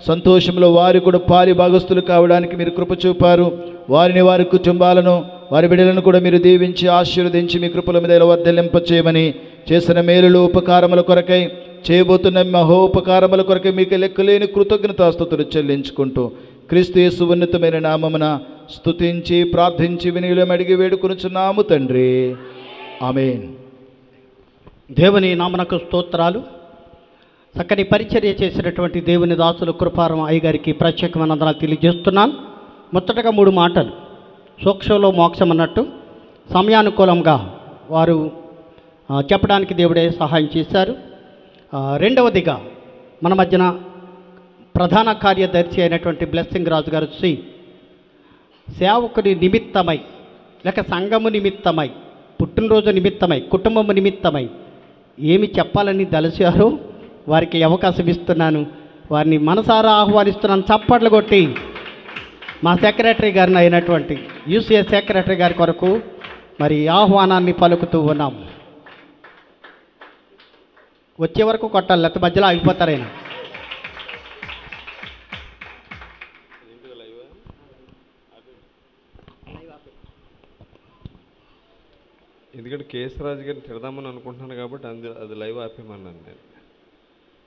సంతోషంలో వారు కూడా పాలి భాగస్తులు కావడానికి మీరు కృప చూపారు. వారిని వారి కుటుంబాలను వారి బిడ్డలను కూడా మీరు దీవించి ఆశీర్వదించి మీ కృపల మీద వర్ధలింప చేయమని, చేసిన మేలులు ఉపకారముల కొరకై చేయబోతున్న మహోపకారముల కొరకై మీకు లెక్కలేని కృతజ్ఞతాస్తుతులు చెల్లించుకుంటూ క్రీస్తు యేసు ఉన్నతమైన నామమున స్తుతించి ప్రార్థించి వినీయులం అడిగి వేడుకొనుచున్నాము తండ్రి. ఆమేన్. దేవుని నామనకు స్తోత్రాలు. చక్కని పరిచర్య చేసినటువంటి దేవుని దాసులు కృపారం అయ్యగారికి ప్రత్యేకమైన వందనాలు తెలియజేస్తున్నాను. మొదటగా 3 మాటలు, సూక్ష్మలో మోక్షం అన్నట్టు సమయానుకూలంగా వారు చెప్పడానికి దేవుడే సహాయం చేశారు. రెండవదిగా మన మధ్యన ప్రధాన కార్యదర్శి అయినటువంటి బ్లెస్సింగ్ రాజు గారు సేవకుని నిమిత్తమై లేక సంఘము నిమిత్తమై, పుట్టినరోజు నిమిత్తమై, కుటుంబము నిమిత్తమై ఏమి చెప్పాలని తలచారో వారికి అవకాశం ఇస్తున్నాను. వారిని మనసారా ఆహ్వానిస్తున్నాను. చప్పట్లు కొట్టి మా సెక్రటరీ గారిని అయినటువంటి యూసీఏ సెక్రటరీ గారి కొరకు మరి ఆహ్వానాన్ని పలుకుతూ ఉన్నాం. వచ్చే వరకు కొట్టాలి, లేకపోతే మధ్యలో ఆగిపోతారైనా. ఎందుకంటే కేశరాజు గారిని తిడదామని అనుకుంటున్నాను కాబట్టి అది లైవ్ ఆపేయమన్నాను నేను.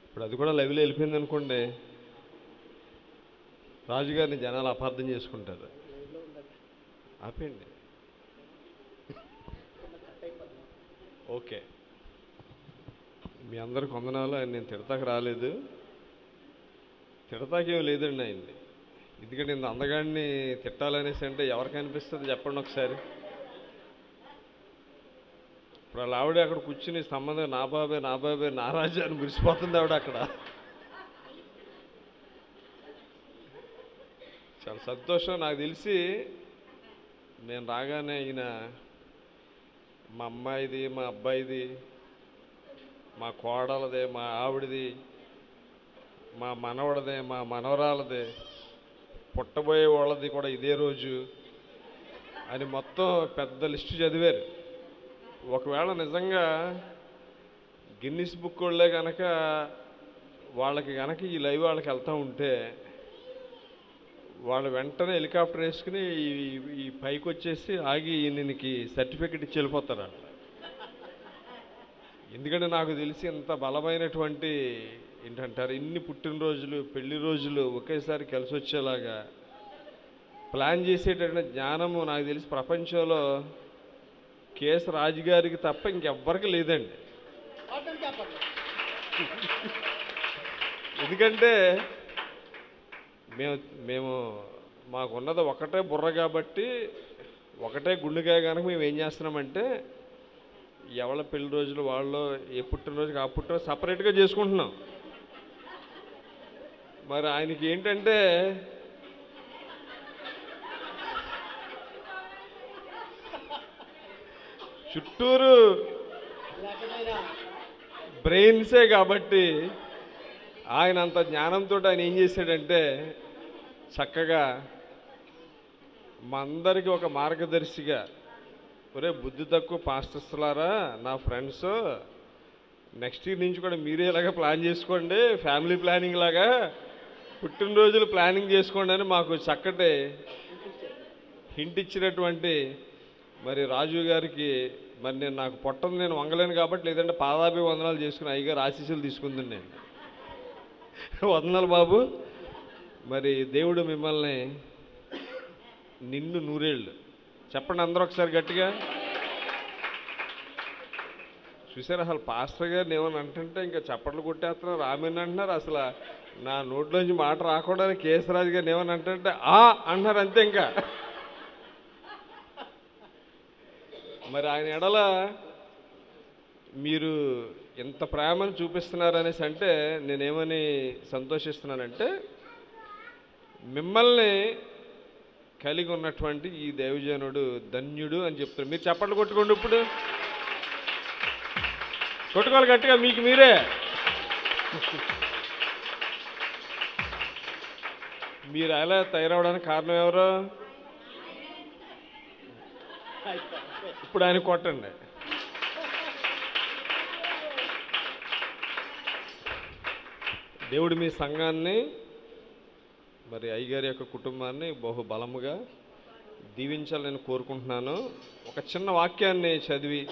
ఇప్పుడు అది కూడా లైవ్లో వెళ్ళిపోయింది అనుకోండి, రాజుగారిని జనాలు అపార్థం చేసుకుంటారు. ఆపేయండి. ఓకే, మీ అందరికి వందనాలు. ఆయన నేను తిడతాకి రాలేదు, తిడతాకేం లేదండి ఆయన్ని. ఎందుకంటే ఇంత అందగాడిని తిట్టాలనేసి అంటే ఎవరికి అనిపిస్తుంది చెప్పండి ఒకసారి. ఇప్పుడు వాళ్ళ ఆవిడ అక్కడ కూర్చుని సంబంధం నా బాబే నా రాజా అని మురిసిపోతుంది ఆవిడ అక్కడ. చాలా సంతోషం. నాకు తెలిసి నేను రాగానే ఈయన మా అమ్మాయిది, మా అబ్బాయిది, మా కోడలదే, మా ఆవిడది, మా మనవడదే, మా మనవరాలదే, పుట్టబోయే వాళ్ళది కూడా ఇదే రోజు అని మొత్తం పెద్ద లిస్టు చదివారు. ఒకవేళ నిజంగా గిన్నిస్ బుక్ వాళ్ళే కనుక వాళ్ళకి కనుక ఈ లైవ్ వాళ్ళకి వెళ్తూ ఉంటే వాళ్ళు వెంటనే హెలికాప్టర్ వేసుకుని ఈ పైకి వచ్చేసి ఆగి ఈయనకి సర్టిఫికెట్ ఇచ్చి వెళ్ళిపోతారు. ఎందుకంటే నాకు తెలిసి ఇంత బలమైనటువంటి ఏంటంటారు, ఇన్ని పుట్టినరోజులు పెళ్లి రోజులు ఒకేసారి కలిసి వచ్చేలాగా ప్లాన్ చేసేటటువంటి జ్ఞానము నాకు తెలిసి ప్రపంచంలో కేఎస్ రాజు గారికి తప్ప ఇంకెవ్వరికి లేదండి. ఎందుకంటే మేము మాకున్నది ఒకటే బుర్ర కాబట్టి, ఒకటే గుండెకాయ కనుక మేము ఏం చేస్తున్నామంటే ఎవరి పెళ్లి రోజులు వాళ్ళు ఏ పుట్టినరోజుకి ఆ పుట్టినరోజు సపరేట్గా చేసుకుంటున్నాం. మరి ఆయనకి ఏంటంటే చుట్టూరు బ్రెయిన్సే కాబట్టి ఆయన అంత జ్ఞానంతో ఆయన ఏం చేశాడంటే చక్కగా మా అందరికీ ఒక మార్గదర్శిగా, ఒరే బుద్ధి తక్కువ పాస్టర్స్లారా నా ఫ్రెండ్స్, నెక్స్ట్ ఇయర్ నుంచి కూడా మీరే ఇలాగా ప్లాన్ చేసుకోండి, ఫ్యామిలీ ప్లానింగ్ లాగా పుట్టినరోజులు ప్లానింగ్ చేసుకోండి అని మాకు చక్కటి హింట్ ఇచ్చినటువంటి మరి రాజు గారికి మరి నాకు పొట్టను నేను వంగలేను కాబట్టి, లేదంటే పాదాభివందనాలు చేసుకుని అయ్యగారు ఆశీస్సులు తీసుకుంది నేను. వందనాలు బాబు. మరి దేవుడు మిమ్మల్ని నిన్ను నూరేళ్ళు చెప్పండి అందరూ ఒకసారి గట్టిగా. చూసారు అసలు పాస్టర్ గారిని ఏమని అంటుంటే ఇంకా చప్పట్లు కొట్టేస్తున్నారు, రామేని అంటున్నారు. అసలు నా నోట్లోంచి మాట రాకుండా కేశరాజు గారిని ఏమని అంటుంటే అంటున్నారు అంతే. ఇంకా మరి ఆయన ఎడల మీరు ఇంత ప్రేమను చూపిస్తున్నారు అనేసి అంటే నేనేమని సంతోషిస్తున్నానంటే, మిమ్మల్ని కలిగి ఉన్నటువంటి ఈ దైవజనుడు ధన్యుడు అని చెప్తున్నారు. మీరు చప్పట్లు కొట్టుకోండి, ఇప్పుడు కొట్టుకోవాలి గట్టిగా మీకు మీరే. మీరు అలా తయారవడానికి కారణం ఎవరు? ఇప్పుడు ఆయన కొట్టండి. దేవుడు మీ సంఘాన్ని, మరి అయ్యగారి యొక్క కుటుంబాన్ని బహుబలముగా దీవించాలని నేను కోరుకుంటున్నాను. ఒక చిన్న వాక్యాన్ని చదివి,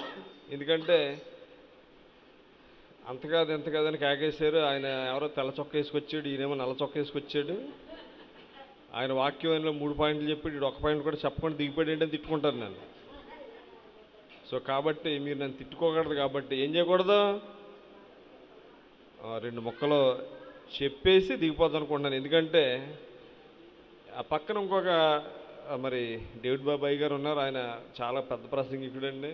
ఎందుకంటే అంతకాదు ఎంత కాదని కాకేశారు. ఆయన ఎవరో తెల్ల చొక్క వేసుకొచ్చాడు, ఈయనేమో నల్ల చొక్క వేసుకొచ్చాడు. ఆయన వాక్యంలో 3 పాయింట్లు చెప్పి ఒక పాయింట్ కూడా చెప్పకుండా దిగిపోయాడు ఏంటని తిట్టుకుంటారు నన్ను. సో కాబట్టి మీరు నన్ను తిట్టుకోకూడదు. కాబట్టి ఏం చేయకూడదు, 2 ముక్కలు చెప్పేసి దిగిపోద్ది అనుకుంటున్నాను. ఎందుకంటే ఆ పక్కన ఇంకొక మరి డేవిడ్ బాబాయ్ గారు ఉన్నారు. ఆయన చాలా పెద్ద ప్రసంగికుడండి.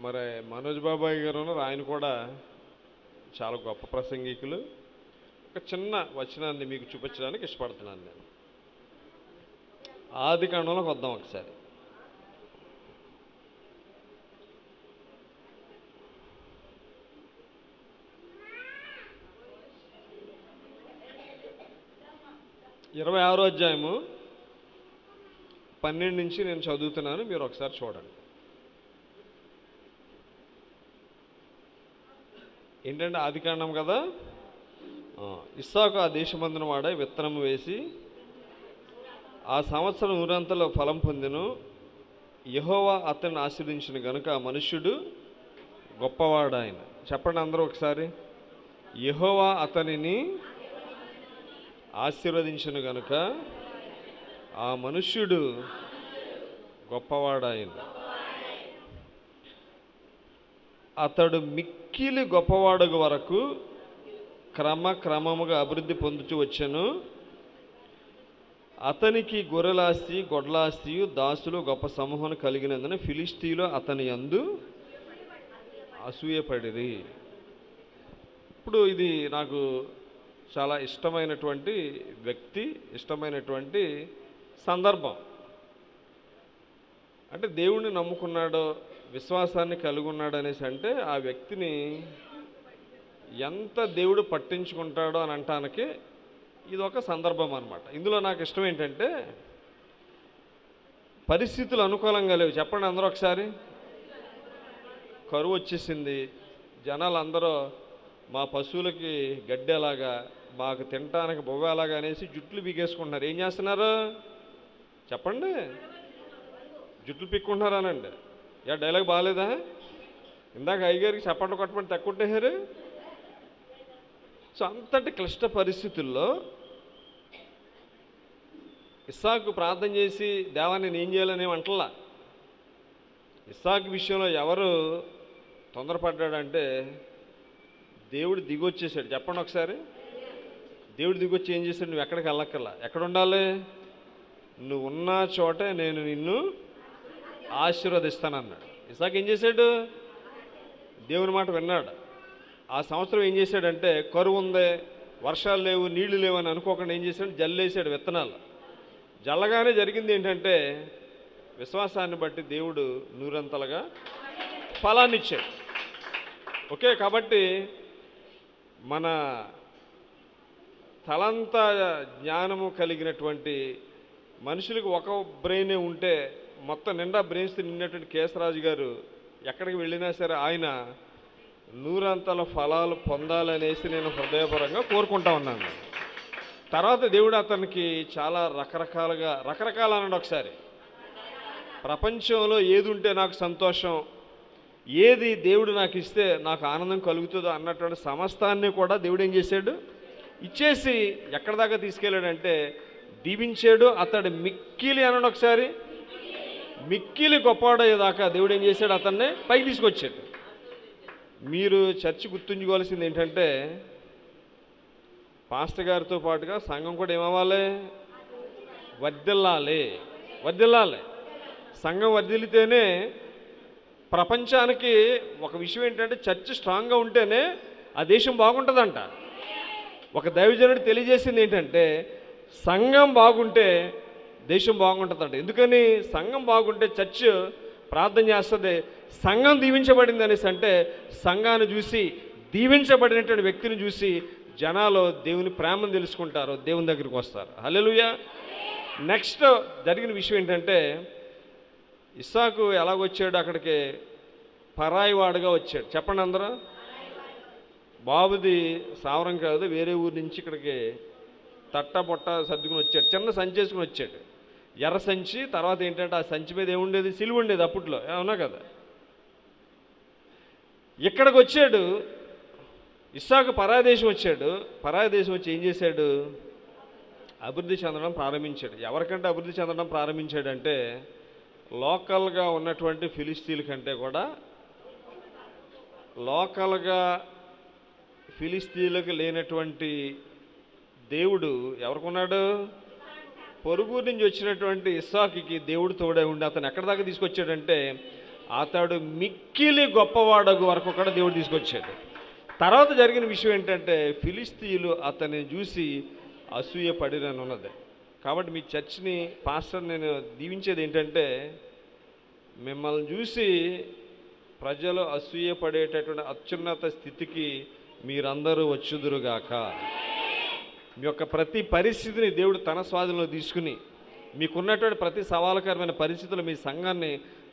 మరి మనోజ్ బాబాయ్ గారు ఉన్నారు, ఆయన కూడా చాలా గొప్ప ప్రసంగికులు. ఒక చిన్న వచనాన్ని మీకు చూపించడానికి ఇష్టపడుతున్నాను నేను. ఆదికాండంలోకి వద్దాం ఒకసారి. ఇరవై 26వ అధ్యాయము 12 నుంచి నేను చదువుతున్నాను, మీరు ఒకసారి చూడండి. ఏంటంటే ఆదికాండం కదా. ఇస్సాకు ఆ దేశమందున వాడై విత్తనము వేసి ఆ సంవత్సరం 100 ఫలం పొందెను. యెహోవా అతన్ని ఆశీర్వదించిన గనుక ఆ మనుష్యుడు గొప్పవాడాయన. చెప్పండి అందరూ ఒకసారి. యెహోవా అతనిని ఆశీర్వదించిన గనుక ఆ మనుష్యుడు గొప్పవాడాయన. అతడు మిక్కిలి గొప్పవాడగు వరకు క్రమక్రమముగా అభివృద్ధి పొందుతూ వచ్చెను. అతనికి గొర్రెలాస్తి, గొడ్లాస్తియు, దాసులు గొప్ప సమూహం కలిగినందున ఫిలిష్తీయులు అతని యందు అసూయపడిరి. ఇప్పుడు ఇది నాకు చాలా ఇష్టమైనటువంటి వ్యక్తి, ఇష్టమైనటువంటి సందర్భం. అంటే దేవుణ్ణి నమ్ముకున్నాడో, విశ్వాసాన్ని కలిగి ఉన్నాడు అనేసి అంటే ఆ వ్యక్తిని ఎంత దేవుడు పట్టించుకుంటాడో అని అంటానికి ఇది ఒక సందర్భం అన్నమాట. ఇందులో నాకు ఇష్టం ఏంటంటే, పరిస్థితులు అనుకూలంగా లేవు. చెప్పండి అందరూ ఒకసారి. కరువు వచ్చేసింది, జనాలు అందరూ మా పశువులకి గడ్డేలాగా, మాకు తినటానికి బొవ్వేలాగా అనేసి జుట్లు పీకేసుకుంటున్నారు. ఏం చేస్తున్నారు చెప్పండి? జుట్లు పీక్కుంటున్నారానండి. డైలాగ్ బాగాలేదా? ఇందాక అయ్యగారికి చప్పట్లు కొట్టమని తక్కువ. సో అంతటి క్లిష్ట పరిస్థితుల్లో ఇస్సాకు ప్రార్థన చేసి దేవా నేను ఏం చేయాలని అంటలా. ఇస్సాకు విషయంలో ఎవరు తొందరపడ్డాడంటే దేవుడు దిగొచ్చేసాడు. చెప్పండి ఒకసారి. దేవుడు దిగొచ్చి ఏం చేశాడు? నువ్వు ఎక్కడికి వెళ్ళక్కర్లా. ఎక్కడ ఉండాలి? నువ్వు ఉన్న చోటే నేను నిన్ను ఆశీర్వదిస్తానన్నాడు. ఇస్సాకు ఏం చేశాడు? దేవుని మాట విన్నాడు. ఆ సంవత్సరం ఏం చేశాడంటే, కరువు ఉంది, వర్షాలు లేవు, నీళ్లు లేవు అని అనుకోకుండా ఏం చేశాడు? జల్లేసాడు విత్తనాలు. జల్లగానే జరిగింది ఏంటంటే, విశ్వాసాన్ని బట్టి దేవుడు 100 ఫలాన్ని ఇచ్చాడు. ఓకే, కాబట్టి మన తలంత జ్ఞానము కలిగినటువంటి మనుషులకు ఒక బ్రెయినే ఉంటే మొత్తం నిండా బ్రెయిన్స్ నిండినటువంటి కేశరాజు గారు ఎక్కడికి వెళ్ళినా సరే ఆయన 100 ఫలాలు పొందాలనేసి నేను హృదయపూర్వకంగా కోరుకుంటా ఉన్నాను. తర్వాత దేవుడు అతనికి చాలా రకరకాల అన్నాడు. ఒకసారి ప్రపంచంలో ఏది ఉంటే నాకు సంతోషం, ఏది దేవుడు నాకు ఇస్తే నాకు ఆనందం కలుగుతుందో అన్నటువంటి సమస్తాన్ని కూడా దేవుడు ఏం చేశాడు? ఇచ్చేసి ఎక్కడి దాకా తీసుకెళ్ళాడంటే దీవించాడు. అతడు మిక్కిలి అన్నాడు. ఒకసారి మిక్కిలి గొప్పవాడయ్యేదాకా దేవుడు ఏం చేశాడు? అతన్ని పైకి తీసుకొచ్చాడు. మీరు చర్చి గుర్తుంచుకోవాల్సింది ఏంటంటే, పాస్టర్ గారితో పాటుగా సంఘం కూడా ఏమవ్వాలి? వర్ధిల్లాలి. సంఘం వర్ధిల్లితేనే ప్రపంచానికి ఒక విషయం ఏంటంటే చర్చ్ స్ట్రాంగ్గా ఉంటేనే ఆ దేశం బాగుంటుందంట. ఒక దైవజనుడు తెలియజేసింది ఏంటంటే సంఘం బాగుంటే దేశం బాగుంటుందంట. ఎందుకని? సంఘం బాగుంటే చర్చ్ ప్రార్థన చేస్తుంది. సంఘం దీవించబడింది అనేసి అంటే సంఘాన్ని చూసి దీవించబడినటువంటి వ్యక్తిని చూసి జనాలు దేవుని ప్రేమను తెలుసుకుంటారు, దేవుని దగ్గరికి వస్తారు. హల్లెలూయా. నెక్స్ట్ జరిగిన విషయం ఏంటంటే ఇస్సాకు ఎలాగొచ్చాడు అక్కడికి? పరాయివాడుగా వచ్చాడు. చెప్పండి అందరూ. బాబుది సావరం కాదు, వేరే ఊరి నుంచి ఇక్కడికి తట్టబొట్ట సర్దుకుని వచ్చాడు. చిన్న సంచి వేసుకుని వచ్చాడు, ఎర్ర సంచి. తర్వాత ఏంటంటే ఆ సంచి మీద ఏముండేది? సిలువ ఉండేది అప్పట్లో, అవునా కదా? ఇక్కడికి వచ్చాడు ఇస్సాకు, పరాయదేశం వచ్చాడు. పరాయదేశం వచ్చి ఏం చేశాడు? అభివృద్ధి చెందడం ప్రారంభించాడు. ఎవరికంటే అభివృద్ధి చెందడం ప్రారంభించాడంటే లోకల్గా ఉన్నటువంటి ఫిలిస్తీన్ల కంటే కూడా లోకల్గా ఫిలిస్తీన్లకు లేనటువంటి దేవుడు ఎవరికున్నాడు? పొరుగురు నుంచి వచ్చినటువంటి ఇస్సాకుకి దేవుడు తోడే ఉండి అతను ఎక్కడి దాకా తీసుకొచ్చాడంటే అతడు మిక్కిలి గొప్పవాడగు వరకు కూడా దేవుడు తీసుకొచ్చాడు. తర్వాత జరిగిన విషయం ఏంటంటే ఫిలిస్తీన్లు అతన్ని చూసి అసూయ పడిరని ఉన్నది. కాబట్టి మీ చర్చ్ని పాస్టర్ నేను దీవించేది ఏంటంటే మిమ్మల్ని చూసి ప్రజలు అసూయ పడేటటువంటి అత్యున్నత స్థితికి మీరందరూ వచ్చుదురుగాక. మీ యొక్క ప్రతి పరిస్థితిని దేవుడు తన స్వాధీనంలో తీసుకుని మీకున్నటువంటి ప్రతి సవాలుకరమైన పరిస్థితులు మీ సంఘాన్ని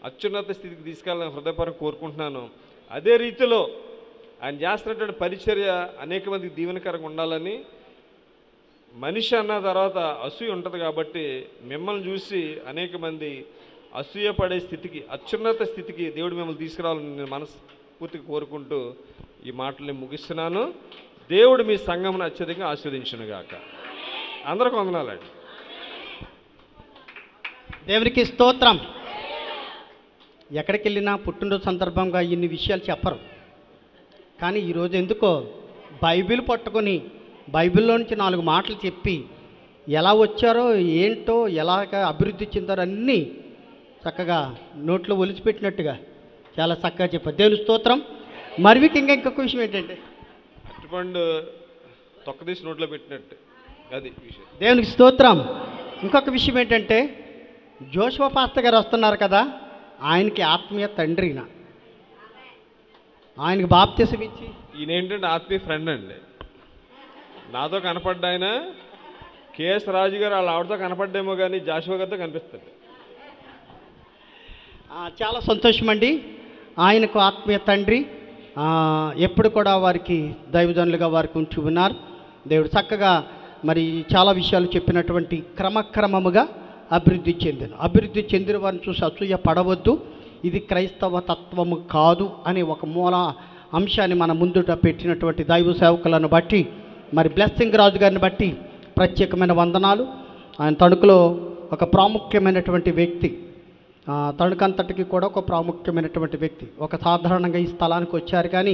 అత్యున్నత స్థితికి తీసుకెళ్ళాలని హృదయపరంగా కోరుకుంటున్నాను. అదే రీతిలో ఆయన చేస్తున్నటువంటి పరిచర్య అనేక మందికి దీవెనకరంగా ఉండాలని. మనిషి అన్న తర్వాత అసూయ ఉంటుంది కాబట్టి మిమ్మల్ని చూసి అనేక మంది అసూయ పడే స్థితికి, అత్యున్నత స్థితికి దేవుడు మిమ్మల్ని తీసుకురావాలని నేను మనస్ఫూర్తిగా కోరుకుంటూ ఈ మాటల్ని ముగిస్తున్నాను. దేవుడు మీ సంఘమును అత్యధికంగా ఆశీర్వదించునుగాక. అందరికీ వందనాలండి. దేవునికి స్తోత్రం. ఎక్కడికి వెళ్ళినా పుట్టినరోజు సందర్భంగా ఇన్ని విషయాలు చెప్పరు, కానీ ఈరోజు ఎందుకో బైబిల్ పట్టుకొని బైబిల్లో నుంచి 4 మాటలు చెప్పి ఎలా వచ్చారో ఏంటో ఎలాగ అభివృద్ధి చెందారో అన్నీ చక్కగా నోట్లో ఒలిచిపెట్టినట్టుగా చాలా చక్కగా చెప్పారు. దేవుని స్తోత్రం. మరివికి ఇంకొక విషయం ఏంటంటే అరటిపండు తొక్కదీసి నోట్లో పెట్టినట్టు అది విషయం. దేవునికి స్తోత్రం. ఇంకొక విషయం ఏంటంటే జోషువా పాస్టర్ గారు వస్తున్నారు కదా, ఆయనకి ఆత్మీయ తండ్రి, ఆయనకి బాప్తిసం ఇచ్చి ఈయన ఏంటంటే ఆత్మీయ ఫ్రెండ్ అండి. నాతో కనపడ్డ ఆయన కేఎస్ రాజు గారు వాళ్ళ ఆవిడతో కనపడ్డేమో కానీ జాషువా గారితో కనిపిస్తుంది. చాలా సంతోషం అండి. ఆయనకు ఆత్మీయ తండ్రి ఎప్పుడు కూడా వారికి దైవజనులుగా వారికి ఉంచి ఉన్నారు. దేవుడు చక్కగా మరి చాలా విషయాలు చెప్పినటువంటి క్రమక్రమముగా అభివృద్ధి చెందిన వారిని చూసి అసూయ పడవద్దు, ఇది క్రైస్తవ తత్వము కాదు అనే ఒక మూల అంశాన్ని మన ముందుట పెట్టినటువంటి దైవ సేవకులను బట్టి మరి బ్లెస్సింగ్ రాజు గారిని బట్టి ప్రత్యేకమైన వందనాలు. ఆయన తణుకులో ఒక ప్రాముఖ్యమైనటువంటి వ్యక్తి, తణుకంతటికి కూడా ఒక ప్రాముఖ్యమైనటువంటి వ్యక్తి. ఒక సాధారణంగా ఈ స్థలానికి వచ్చారు కానీ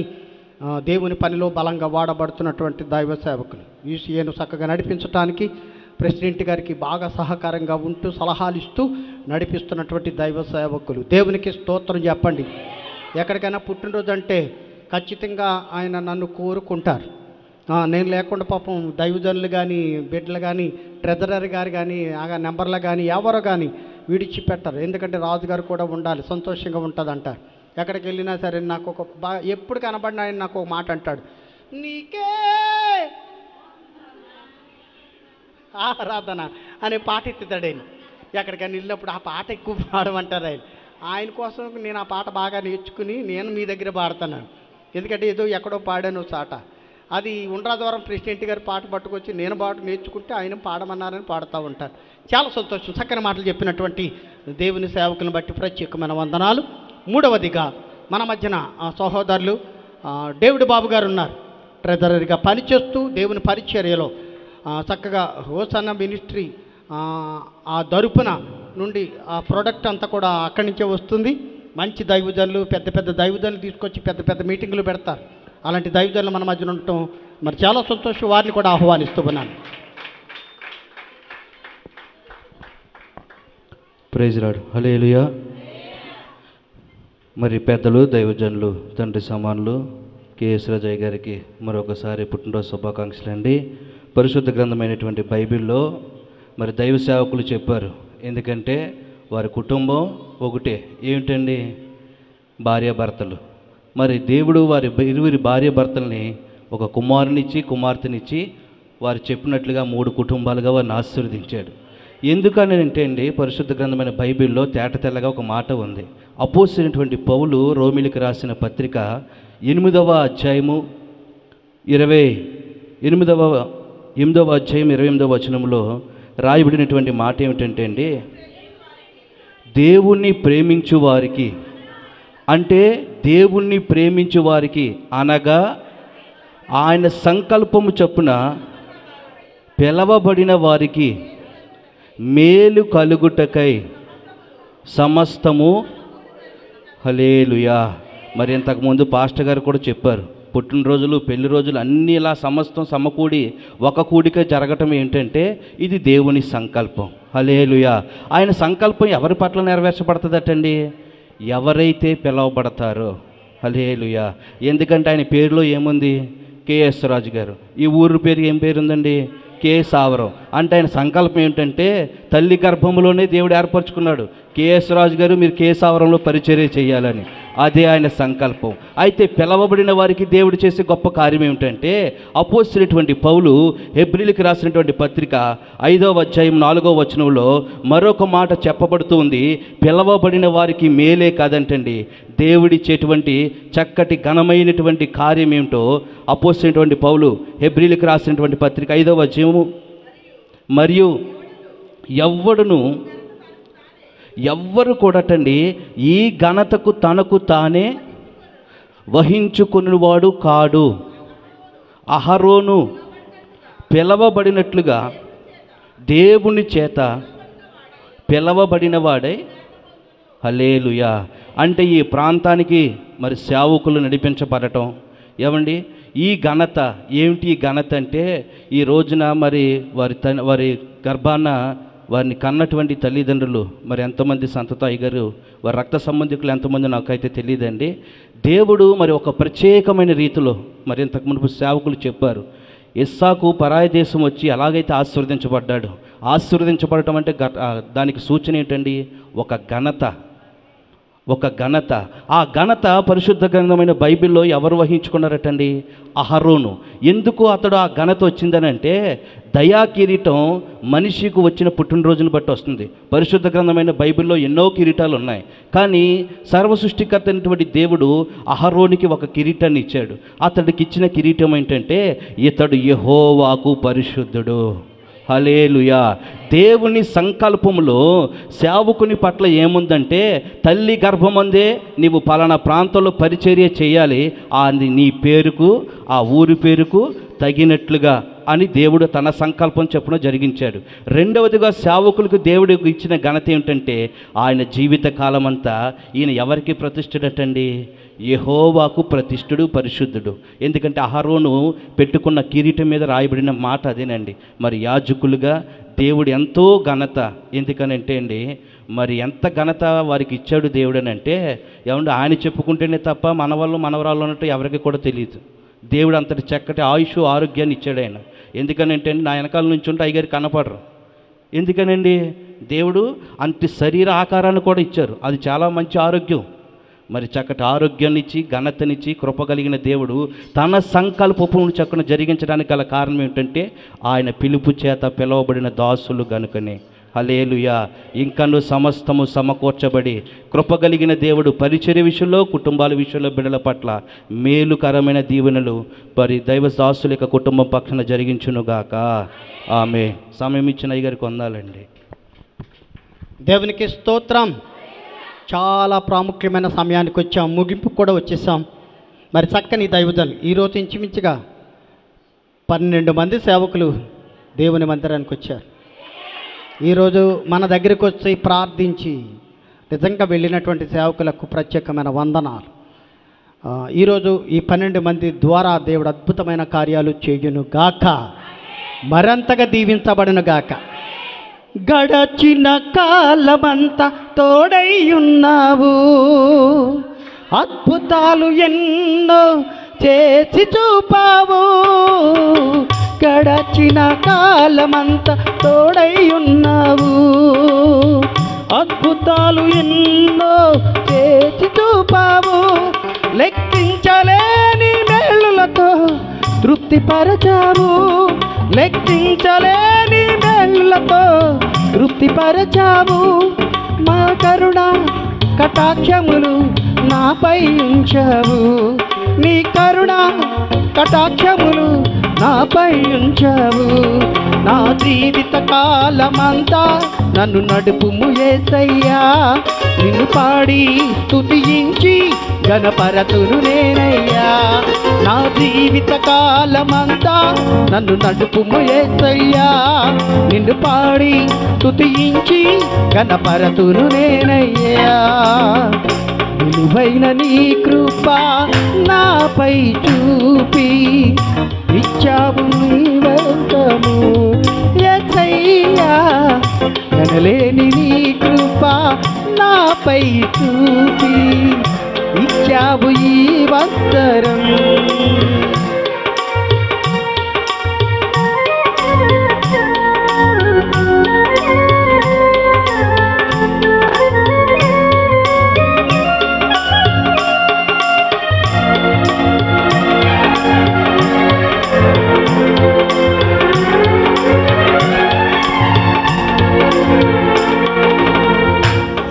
దేవుని పనిలో బలంగా వాడబడుతున్నటువంటి దైవ సేవకులు. యూసీఏను చక్కగా నడిపించడానికి ప్రెసిడెంట్ గారికి బాగా సహకారంగా ఉంటూ సలహాలు ఇస్తూ నడిపిస్తున్నటువంటి దైవ సేవకులు. దేవునికి స్తోత్రం చెప్పండి. ఎక్కడికైనా పుట్టినరోజు అంటే ఖచ్చితంగా ఆయన నన్ను కోరుకుంటారు. నేను లేకుండా పాపం దైవజనులు కానీ బిడ్డలు కానీ ట్రెజరర్ గారు కానీ నెంబర్లు కానీ ఎవరో కానీ విడిచిపెట్టరు. ఎందుకంటే రాజుగారు కూడా ఉండాలి, సంతోషంగా ఉంటుంది అంటారు. ఎక్కడికి వెళ్ళినా సరే నాకు ఎప్పుడు కనబడినా ఆయన నాకు ఒక మాట అంటాడు, నీకే ఆరాధన అనే పాట ఎత్తుతాడు ఆయన. ఎక్కడికైనా వెళ్ళినప్పుడు ఆ పాట ఎక్కువ పాడమంటారు ఆయన కోసం నేను ఆ పాట బాగా నేర్చుకుని నేను మీ దగ్గర పాడుతున్నాను. ఎందుకంటే ఏదో ఎక్కడో పాడాను చాట, అది ఉండ్రాజవరం ప్రెసిడెంట్ గారు పాట పట్టుకొచ్చి నేను పాట నేర్చుకుంటే ఆయన పాడమన్నారని పాడుతూ ఉంటారు. చాలా సంతోషం. చక్కని మాటలు చెప్పినటువంటి దేవుని సేవకులను బట్టి ప్రత్యేకమైన వందనాలు. మూడవదిగా మన మధ్యన సహోదరులు డేవిడ్ బాబు గారు ఉన్నారు. ట్రెజరర్గా పనిచేస్తూ దేవుని పరిచర్యలో చక్కగా హోసన్న మినిస్ట్రీ ఆ దరుపున నుండి ఆ ప్రోడక్ట్ అంతా కూడా అక్కడి నుంచే వస్తుంది. మంచి దైవజనులు, పెద్ద పెద్ద దైవజనులు తీసుకొచ్చి పెద్ద పెద్ద మీటింగులు పెడతారు. అలాంటి దైవజనులు మన మధ్యన ఉండటం మరి చాలా సంతోషం. వారిని కూడా ఆహ్వానిస్తూ ఉన్నాను. Praise lord. హల్లెలూయా. మరి పెద్దలు, దైవజనులు, తండ్రి సమానులు కెఎస్ రాజయ్య గారికి మరొకసారి పుట్టినరోజు శుభాకాంక్షలు అండి. పరిశుద్ధ గ్రంథమైనటువంటి బైబిల్లో మరి దైవ సేవకులు చెప్పారు, ఎందుకంటే వారి కుటుంబం ఒకటే. ఏమిటండి? భార్యాభర్తలు. మరి దేవుడు వారి ఇరువురి భార్యాభర్తల్ని ఒక కుమారునిచ్చి కుమార్తెనిచ్చి వారు చెప్పినట్లుగా 3 కుటుంబాలుగా వారిని ఆశీర్వదించాడు. ఎందుకని అంటే అండి, పరిశుద్ధ గ్రంథమైన బైబిల్లో తేట తెల్లగా ఒక మాట ఉంది. అపోస్తలుడైనటువంటి పౌలు రోమీయులకు రాసిన పత్రిక 8వ అధ్యాయము 28వ వచనంలో రాయబడినటువంటి మాట ఏమిటంటే అండి, దేవుణ్ణి ప్రేమించు వారికి, అంటే దేవుణ్ణి ప్రేమించు వారికి అనగా ఆయన సంకల్పము చొప్పున పిలవబడిన వారికి మేలు కలుగుటకై సమస్తము హల్లెలూయా. మరి ఇంతకుముందు పాస్టర్ గారు కూడా చెప్పారు, పుట్టినరోజులు, పెళ్లి రోజులు అన్నీ ఇలా సమస్తం సమకూడి ఒక కూడిక జరగటం ఏంటంటే ఇది దేవుని సంకల్పం. హల్లెలూయా. ఆయన సంకల్పం ఎవరి పట్ల నెరవేర్చబడుతుందటండి? ఎవరైతే పిలవబడతారో. హల్లెలూయా. ఎందుకంటే ఆయన పేరులో ఏముంది? కెఎస్ రాజు గారు. ఈ ఊరు పేరు ఏం పేరు ఉందండి? కెఎస్ ఆవరం. అంటే ఆయన సంకల్పం ఏంటంటే తల్లి గర్భంలోనే దేవుడు ఏర్పరచుకున్నాడు, కెఎస్ రాజు గారు మీరు కెఎస్ ఆవరంలో పరిచర్య చేయాలని. అదే ఆయన సంకల్పం. అయితే పిలవబడిన వారికి దేవుడు చేసే గొప్ప కార్యం ఏమిటంటే, అపోస్తలుడైనటువంటి పౌలు హెబ్రీయులకు రాసినటువంటి పత్రిక 5వ అధ్యాయం 4వ వచనంలో మరొక మాట చెప్పబడుతూ ఉంది. పిలవబడిన వారికి మేలే కాదంటండి, దేవుడిచ్చేటువంటి చక్కటి ఘనమైనటువంటి కార్యం ఏమిటో అపోస్తలుడైనటువంటి పౌలు హెబ్రీయులకు రాసినటువంటి పత్రిక 5వ అధ్యాయము, మరియు ఎవ్వరు కూడాటండి ఈ ఘనతకు తనకు తానే వహించుకునేవాడు కాడు. అహరోను పిలవబడినట్లుగా దేవుని చేత పిలవబడినవాడై హల్లెలూయా. అంటే ఈ ప్రాంతానికి మరి సేవకులు నడిపించబడటం. ఏమండి ఈ ఘనత ఏమిటి? ఈ ఘనత అంటే ఈ రోజున మరి వారి గర్భాన వారిని కన్నటువంటి తల్లిదండ్రులు మరి ఎంతమంది సంతతో అయ్యగారు, వారి రక్త సంబంధికులు ఎంతమంది నాకైతే తెలియదండి. దేవుడు మరి ఒక ప్రత్యేకమైన రీతిలో మరి ఇంతకు మునుపు సేవకులు చెప్పారు, ఇస్సాకు పరాయి దేశం వచ్చి ఎలాగైతే ఆశీర్వదించబడ్డాడు, ఆశీర్వదించబడటం అంటే దానికి సూచన ఏంటండి? ఒక ఘనత. ఆ ఘనత పరిశుద్ధ గ్రంథమైన బైబిల్లో ఎవరు వహించుకున్నారటండి? అహరోను. ఎందుకు అతడు ఆ ఘనత వచ్చిందని అంటే, దయా కిరీటం మనిషికి వచ్చిన పుట్టినరోజును బట్టి వస్తుంది. పరిశుద్ధ గ్రంథమైన బైబిల్లో ఎన్నో కిరీటాలు ఉన్నాయి, కానీ సర్వసృష్టికర్త అయినటువంటి దేవుడు అహరోనికి ఒక కిరీటాన్ని ఇచ్చాడు. అతడికి ఇచ్చిన కిరీటం ఏంటంటే, ఇతడు యెహోవాకు పరిశుద్ధుడు. హల్లెలూయా. దేవుని సంకల్పంలో సేవకుని పట్ల ఏముందంటే, తల్లి గర్భమందే నీవు పలానా ప్రాంతంలో పరిచర్య చేయాలి, అది నీ పేరుకు ఆ ఊరి పేరుకు తగినట్లుగా అని దేవుడు తన సంకల్పం చొప్పున జరిగించాడు. రెండవదిగా సేవకులకు దేవుడు ఇచ్చిన ఘనత ఏమిటంటే, ఆయన జీవిత కాలం అంతా ఈయన ఎవరికి ప్రతిష్ఠుడటండి? యెహోవాకు ప్రతిష్ఠుడు, పరిశుద్ధుడు. ఎందుకంటే అహరోను పెట్టుకున్న కిరీటం మీద రాయబడిన మాట అదేనండి. మరి యాజకులుగా దేవుడు ఎంతో ఘనత. ఎందుకనంటే అండి, మరి ఎంత ఘనత వారికి ఇచ్చాడు దేవుడు అని అంటే, ఏమంటే ఆయన చెప్పుకుంటేనే తప్ప మనవరాళ్ళు అన్నట్టు ఎవరికి కూడా తెలియదు. దేవుడు అంతటి చక్కటి ఆయుష్, ఆరోగ్యాన్ని ఇచ్చాడు ఆయన. ఎందుకనంటే నా వెనకాల నుంచి ఉంటే అయ్యగారు కనపడరు. ఎందుకనండి, దేవుడు అంత శరీర ఆకారాన్ని కూడా ఇచ్చారు, అది చాలా మంచి ఆరోగ్యం. మరి చక్కటి ఆరోగ్యాన్ని ఇచ్చి ఘనతనిచ్చి కృప కలిగిన దేవుడు తన సంకల్పమును చక్కన జరిగించడానికి గల కారణం ఏమిటంటే, ఆయన పిలుపు చేత పిలువబడిన దాసులు గనుకనే. హల్లెలూయా. ఇంకను సమస్తము సమకూర్చబడి కృపగలిగిన దేవుడు పరిచర్య విషయంలో, కుటుంబాల విషయంలో బిడ్డల పట్ల మేలుకరమైన దీవెనలు మరి దైవ దాసుల యొక్క కుటుంబం పక్షాన జరిగించునుగాక. ఆమె. సమయం ఇచ్చిన అయ్యగారికి వందాలండి. దేవునికి స్తోత్రం. చాలా ప్రాముఖ్యమైన సమయానికి వచ్చాం, ముగింపు కూడా వచ్చేసాం. మరి చక్కని దైవజనులు ఈరోజు ఇంచుమించుగా 12 మంది సేవకులు దేవుని మందిరానికి వచ్చారు. ఈరోజు మన దగ్గరికి వచ్చి ప్రార్థించి నిజంగా వెళ్ళినటువంటి సేవకులకు ప్రత్యేకమైన వందనాలు. ఈరోజు ఈ 12 మంది ద్వారా దేవుడు అద్భుతమైన కార్యాలు చేయును గాక, మరంతగా దీవించబడును గాక. గడచిన కాలమంతా తోడై ఉన్నావు, అద్భుతాలు ఎన్నో చేసి చూపావు, గడచిన కాలమంతా తోడై ఉన్నావు. అద్భుతాలు ఎన్నో చేసి చూపావు, లెక్కించలేని మేలులతో తృప్తిపరచావు. లెక్కించలేని మేలులతో తృప్తిపరచావు. మా కరుణ కటాక్షములు నాపై ఉంచావు. నీ కరుణ కటాక్షములు నాపై ఉంచావు. నా జీవిత కాలమంతా నన్ను నడుపుము యేసయ్యా. నిన్ను పాడి స్తుతించి గణపరతును నేనయ్యా. నా జీవిత కాలమంతా నన్ను నడుపుము యేసయ్యా. నిన్ను పాడి స్తుతించి గణపరతును నేనయ్యా. విలువైన నీ కృప నాపై చూపి ఇచ్చావు నీ వరము యేసయ్యా. కనలేని నీ కృప నాపై చూపి ఇచ్చావు ఈ వస్త్రం.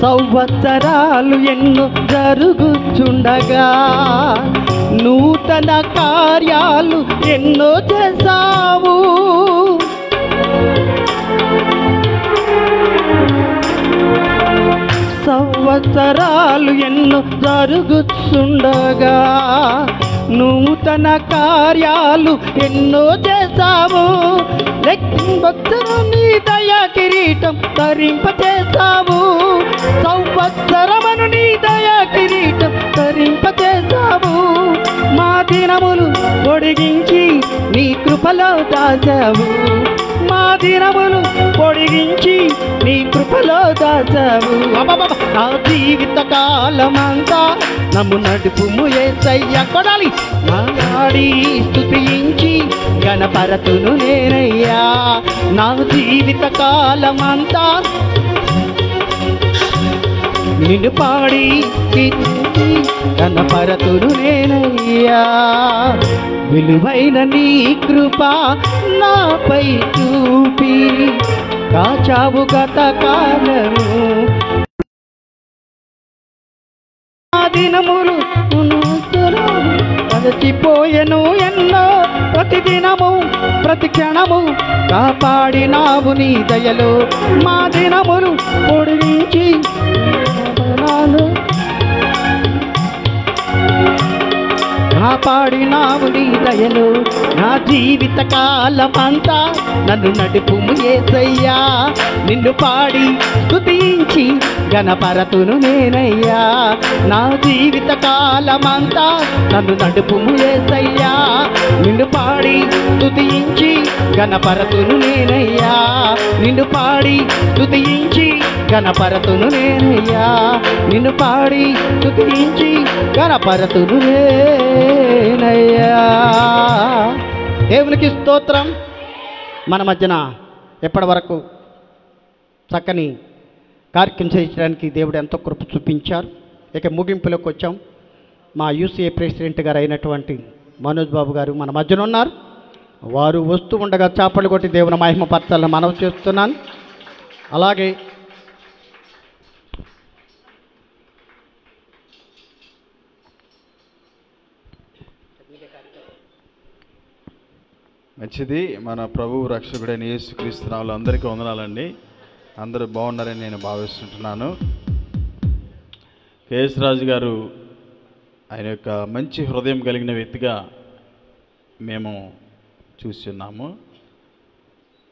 సంవత్సరాలు ఎన్నో జరుగుచుండగా నూతన కార్యాలు ఎన్నో చేశావు. సంవత్సరాలు ఎన్నో జరుగుచుండగా నూతన కార్యాలు ఎన్నో చేశావు. లెక్కించను నీ దయా కిరీటం ధరింపచేశావు. సంవత్సరమును నీ దయా కిరీటం ధరింపచేశావు. మా దినములు పొడిగించి నీ కృపలో దాచావు. మా దినములు పొడిగించి నీ కృపలో దాచావు. నా జీవిత కాలమంతా నన్ను నడుపుము యేసయ్యా. కొడాలి నాడి స్తుతించి గణపరతును నేనయ్యా. నా జీవిత కాలమంతా నిన్ను పాడి కీర్తించి గణపరతును నేనయ్యా. విలువైన నీ కృప నాపై చూపి కాచావు గత కాలము. ఆ దినములు అలసిపోయెను ఎన్నో, ప్రతిదినము ప్రతి క్షణము కాపాడినావు నీ దయలో. మా దినములు పొడిగించి కాపాడినావు నీ దయలో. నా జీవిత కాలమంతా నన్ను నడుపుము యేసయ్యా. నిన్ను పాడి స్తుతించి గణపరతును నేనయ్యా. నా జీవిత కాలమంతా నన్ను నడుపుము యేసయ్యా. నిన్ను పాడి స్తుతించి గణపరతును నేనయ్యా. నిన్ను పాడి స్తుతించి గణపరతును నేనయ్యా. నిన్ను పాడి స్తుతించి గణపరతును నేనయ్యా. దేవునికి స్తోత్రం. మన మధ్యన ఎప్పటి వరకు చక్కని కార్యక్రమం చేయించడానికి దేవుడు ఎంతో కృప చూపించారు. ఇక ముగింపులోకి వచ్చాం. మా యూసీఏ ప్రెసిడెంట్ గారు అయినటువంటి మనోజ్ బాబు గారు మన మధ్యన ఉన్నారు. వారు వస్తూ ఉండగా చాపలు కొట్టి దేవుని మహిమ పరచాలని మనవి చేస్తున్నాను. అలాగే మంచిది. మన ప్రభువు రక్షకుడైన యేసుక్రీస్తు నామములో అందరికీ వందనాలండి. అందరూ బాగున్నారని నేను భావిస్తుంటున్నాను. కేఎస్ రాజు గారు ఆయన యొక్క మంచి హృదయం కలిగిన వ్యక్తిగా మేము చూస్తున్నాము.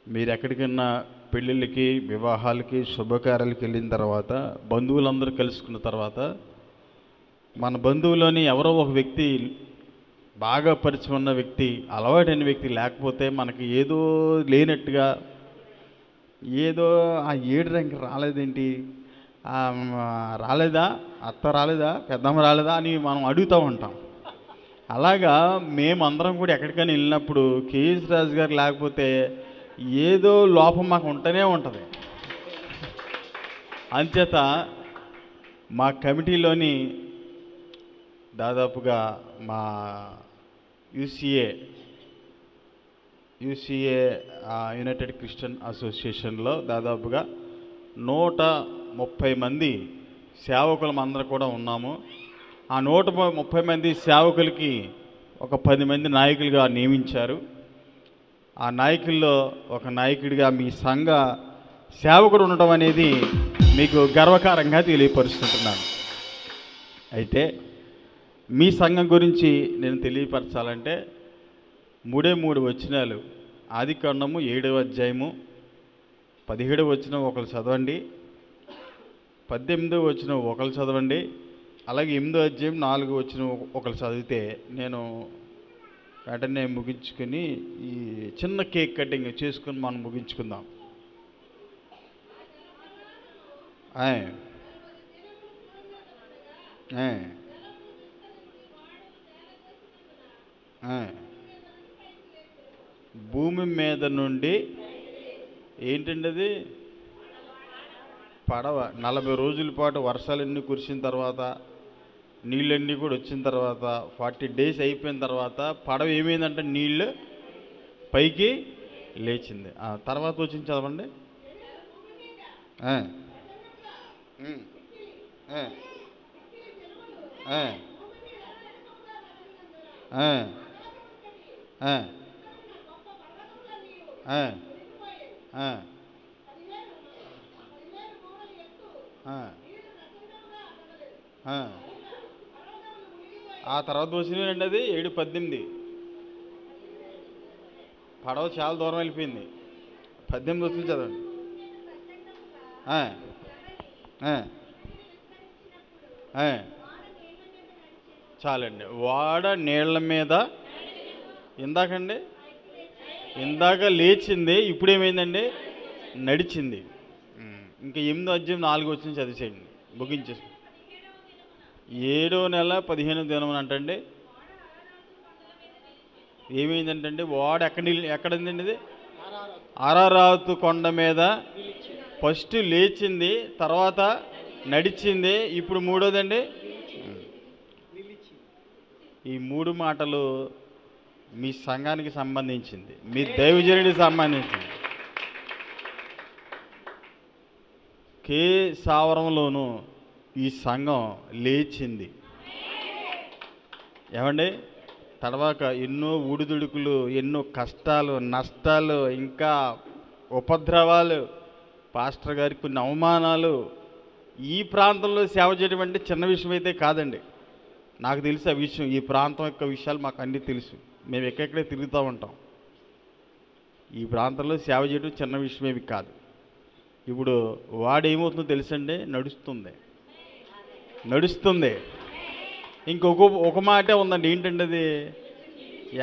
మీరు ఎక్కడికన్నా పెళ్ళిళ్ళకి, వివాహాలకి, శుభకార్యాలకి వెళ్ళిన తర్వాత బంధువులందరూ కలుసుకున్న తర్వాత మన బంధువులోని ఎవరో ఒక వ్యక్తి, బాగా పరిచయం ఉన్న వ్యక్తి, అలవాటైన వ్యక్తి లేకపోతే మనకి ఏదో లేనట్టుగా, ఏదో ఆ ఏడు రంగు రాలేదేంటి, రాలేదా, అత్త రాలేదా, పెద్దమ్మ రాలేదా అని మనం అడుగుతూ ఉంటాం. అలాగా మేమందరం కూడా ఎక్కడికైనా వెళ్ళినప్పుడు కేఎస్ రాజు గారు లేకపోతే ఏదో లోపం మాకు ఉంటూనే ఉంటుంది. అంచేత మా కమిటీలోని దాదాపుగా మా యూసీఏ యునైటెడ్ క్రిస్టియన్ అసోసియేషన్లో దాదాపుగా 130 మంది సేవకులం అందరూ కూడా ఉన్నాము. ఆ 130 మంది సేవకులకి ఒక 10 మంది నాయకులుగా నియమించారు. ఆ నాయకుల్లో ఒక నాయకుడిగా మీ సంఘ సేవకుడు ఉండటం అనేది మీకు గర్వకారంగా తెలియపరుస్తుంటున్నాను. అయితే మీ సంఘం గురించి నేను తెలియపరచాలంటే 3 వచనాలు, ఆదికాండము 7వ అధ్యాయము 17వ వచనం ఒకరు చదవండి, 18వ వచనం ఒకరు చదవండి, అలాగే 8వ అధ్యాయం 4వ వచనం ఒకరు చదివితే నేను వెంటనే ముగించుకొని ఈ చిన్న కేక్ కటింగ్ చేసుకుని మనం ముగించుకుందాం. భూమి మీద నుండి ఏంటండి అది పడవ 40 రోజుల పాటు వర్షాలన్నీ కురిసిన తర్వాత నీళ్ళన్నీ కూడా వచ్చిన తర్వాత 40 డేస్ అయిపోయిన తర్వాత పడవ ఏమైందంటే నీళ్ళు పైకి లేచింది. తర్వాత వచ్చింది చదవండి. ఆ తర్వాత వచ్చినాయండి అది 7:18. పడవ చాలా దూరం వెళ్ళిపోయింది. 18 వచ్చింది చదవండి. చాలండి. వాడ నీళ్ల మీద ఇందాక లేచింది, ఇప్పుడు ఏమైందండి? నడిచింది. ఇంకా 8వ అధ్యాయం 4వ వచనం చదివేసేయండి, ముగించేసి. 7వ నెల 15వ దినం అంటండి ఏమైందంటే వాడ ఎక్కడుందండి? ఇది అరారాతు కొండ మీద ఫస్ట్ లేచింది, తర్వాత నడిచింది, ఇప్పుడు 3వదండి. ఈ 3 మాటలు మీ సంఘానికి సంబంధించింది, మీ దైవజనుడికి సంబంధించింది. కే సావరంలోనూ ఈ సంఘం లేచింది. ఏమండి? తర్వాత ఎన్నో ఊడిదుడుకులు, ఎన్నో కష్టాలు, నష్టాలు, ఇంకా ఉపద్రవాలు, పాస్టర్ గారికి కొన్ని అవమానాలు. ఈ ప్రాంతంలో సేవ చేయడం అంటే చిన్న విషయం అయితే కాదండి. నాకు తెలుసు ఆ విషయం, ఈ ప్రాంతం యొక్క విషయాలు మాకు అన్నీ తెలుసు. మేము ఎక్కడెక్కడే తిరుగుతూ ఉంటాం. ఈ ప్రాంతంలో సేవ చేయడం చిన్న విషయమేమి కాదు. ఇప్పుడు వాడేమవుతుందో తెలుసండి? నడుస్తుంది. ఇంకొక మాటే ఉందండి. ఏంటంటే అది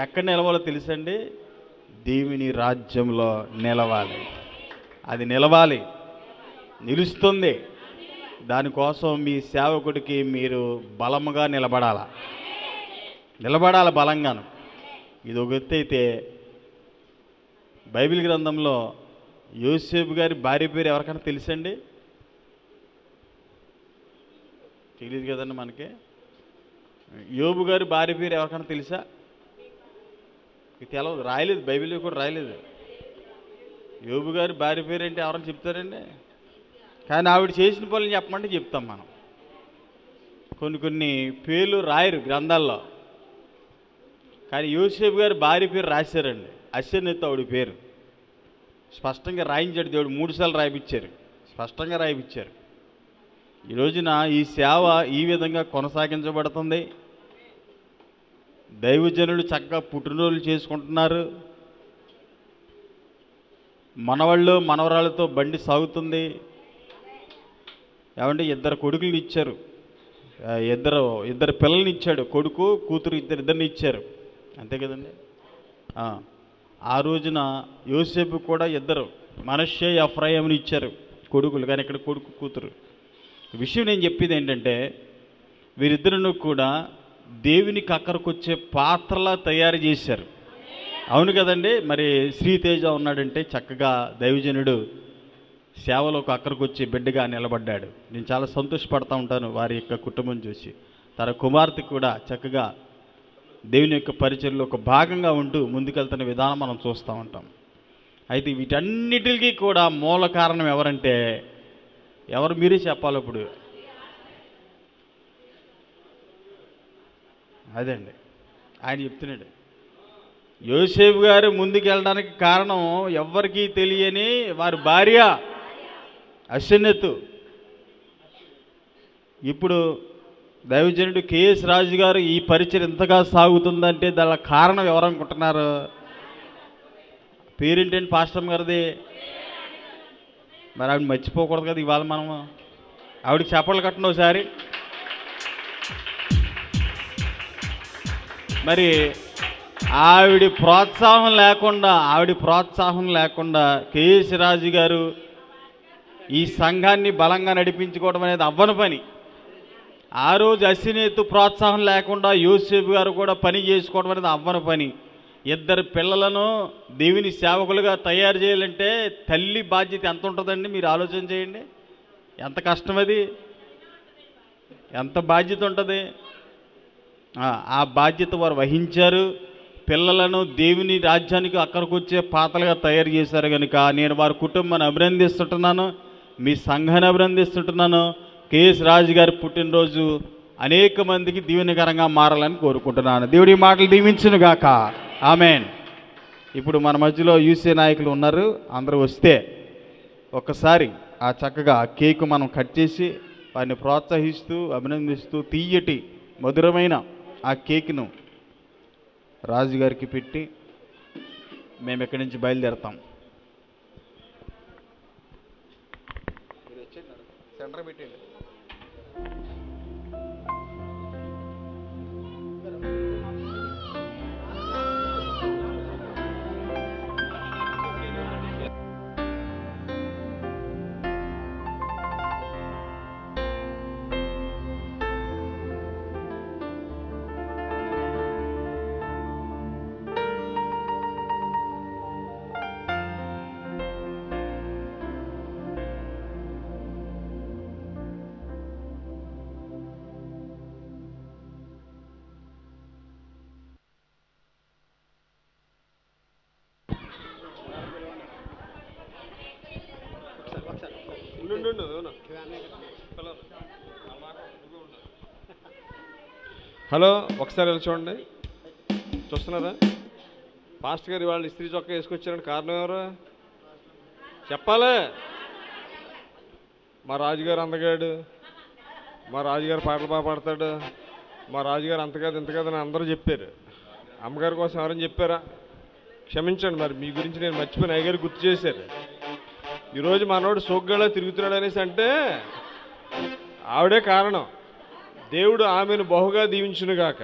ఎక్కడ నిలవాలో తెలుసండి? దేవుని రాజ్యంలో నిలవాలి. అది నిలుస్తుంది. దానికోసం మీ సేవకుడికి మీరు బలముగా నిలబడాలి బలంగాను. ఇది ఒక ఎత్తు అయితే, బైబిల్ గ్రంథంలో యోసేపు గారి భార్య పేరు ఎవరికైనా తెలుసండి? తెలియదు కదండి మనకి. యోబు గారి భార్య పేరు ఎవరికైనా తెలుసా? తెలవదు, రాయలేదు, బైబిల్లో కూడా రాయలేదు. యోబు గారి భార్య పేరు అంటే ఎవరైనా చెప్తారండి? కానీ ఆవిడ చేసిన పనులు చెప్పమంటే చెప్తాం మనం. కొన్ని పేర్లు రాయరు గ్రంథాల్లో, కానీ యోసేపు గారి భార్య పేరు రాశారండి. అశ్వనెత్తు ఆవిడ పేరు స్పష్టంగా రాయించాడు దేవుడు. 3 సార్లు రాయిపించారు, స్పష్టంగా రాయిపించారు. ఈ రోజున ఈ సేవ ఈ విధంగా కొనసాగించబడుతుంది. దైవజనులు చక్కగా పుట్టినరోజులు చేసుకుంటున్నారు. మనవాళ్ళు మనవరాళ్ళతో బండి సాగుతుంది. ఏమంటే 2 కొడుకులను ఇచ్చారు, ఇద్దరు పిల్లల్ని ఇచ్చాడు. కొడుకు కూతురు ఇద్దరిని ఇచ్చారు, అంతే కదండి. ఆ రోజున యోసేపు కూడా 2 మనష్షే ఎఫ్రాయిముని ఇచ్చారు కొడుకులు, కానీ ఇక్కడ కొడుకు కూతురు. విషయం నేను చెప్పేది ఏంటంటే వీరిద్దరిని కూడా దేవునికి అక్కడికొచ్చే పాత్రలా తయారు చేశారు. అవును కదండి. మరి శ్రీతేజ ఉన్నాడంటే చక్కగా దైవజనుడు సేవలోకి అక్కడికి వచ్చి బిడ్డగా నిలబడ్డాడు. నేను చాలా సంతోషపడతా ఉంటాను వారి యొక్క కుటుంబం చూసి. తన కుమార్తె కూడా చక్కగా దేవుని యొక్క పరిచర్యలో ఒక భాగంగా ఉంటూ ముందుకెళ్తున్న విధానం మనం చూస్తూ ఉంటాం. అయితే వీటన్నిటికీ కూడా మూల కారణం ఎవరంటే ఎవరు మీరే చెప్పాలి. ఇప్పుడు అదండి ఆయన చెప్తున్నాడు. యోసేపు గారు ముందుకెళ్ళడానికి కారణం ఎవ్వరికీ తెలియని వారి భార్య అశ్వనెత్తు. ఇప్పుడు దైవజనుడు కేఎస్ రాజు గారు ఈ పరిచయం ఎంతగా సాగుతుందంటే దాని కారణం ఎవరనుకుంటున్నారు? పేరేంటండి పాస్టర్ గారిది? మరి ఆవిడ మర్చిపోకూడదు కదా ఇవాళ మనము. ఆవిడకి చెప్పలు కట్టండి ఒకసారి. మరి ఆవిడ ప్రోత్సాహం లేకుండా కేఎస్ రాజు గారు ఈ సంఘాన్ని బలంగా నడిపించుకోవడం అనేది అవ్వని పని. ఆ రోజు అశ్వినేతు ప్రోత్సాహం లేకుండా యోసేపు గారు కూడా పని చేసుకోవడం అనేది అవ్వని పని. ఇద్దరు పిల్లలను దేవుని సేవకులుగా తయారు చేయాలంటే తల్లి బాధ్యత ఎంత ఉంటుందండి? మీరు ఆలోచన చేయండి. ఎంత కష్టం అది, ఎంత బాధ్యత ఉంటుంది. ఆ బాధ్యత వారు వహించారు. పిల్లలను దేవుని రాజ్యానికి అక్కడికి వచ్చే పాత్రలుగా తయారు చేశారు కనుక నేను వారి కుటుంబాన్ని అభినందిస్తుంటున్నాను, మీ సంఘాన్ని అభినందిస్తుంటున్నాను. కేఎస్ రాజు గారి పుట్టినరోజు అనేక మందికి దీవెనకరంగా మారాలని కోరుకుంటున్నాను. దేవుడి మాటలు దీవించును గాక. ఆమెన్. ఇప్పుడు మన మధ్యలో యూసీ నాయకులు ఉన్నారు. అందరూ వస్తే ఒక్కసారి ఆ చక్కగా కేక్ మనం కట్ చేసి వారిని ప్రోత్సహిస్తూ అభినందిస్తూ తీయటి మధురమైన ఆ కేక్ను రాజుగారికి పెట్టి మేము ఇక్కడి నుంచి బయలుదేరతాం. సెంటర్ పెట్టండి. హలో, ఒకసారి వెళ్ళి చూడండి. చూస్తున్నారా? పాస్టర్ గారు వాళ్ళు ఇస్త్రీ చొక్కా వేసుకొచ్చారంటే కారణం ఎవరు చెప్పాలి? మా రాజుగారు అందగాడు, మా రాజుగారు పాటలు బాగా పాడతాడు, మా రాజుగారు అంత కాదు ఇంత కాదని అందరూ చెప్పారు. అమ్మగారి కోసం ఎవరైనా చెప్పారా? క్షమించండి, మరి మీ గురించి నేను మర్చిపోయిన అయ్యగారు గుర్తు చేశారు. ఈరోజు మనోడు సోగ్గాళ్ళ తిరుగుతున్నాడు అనేసి అంటే ఆవిడే కారణం. దేవుడు ఆమెను బహుగా దీవించునుగాక.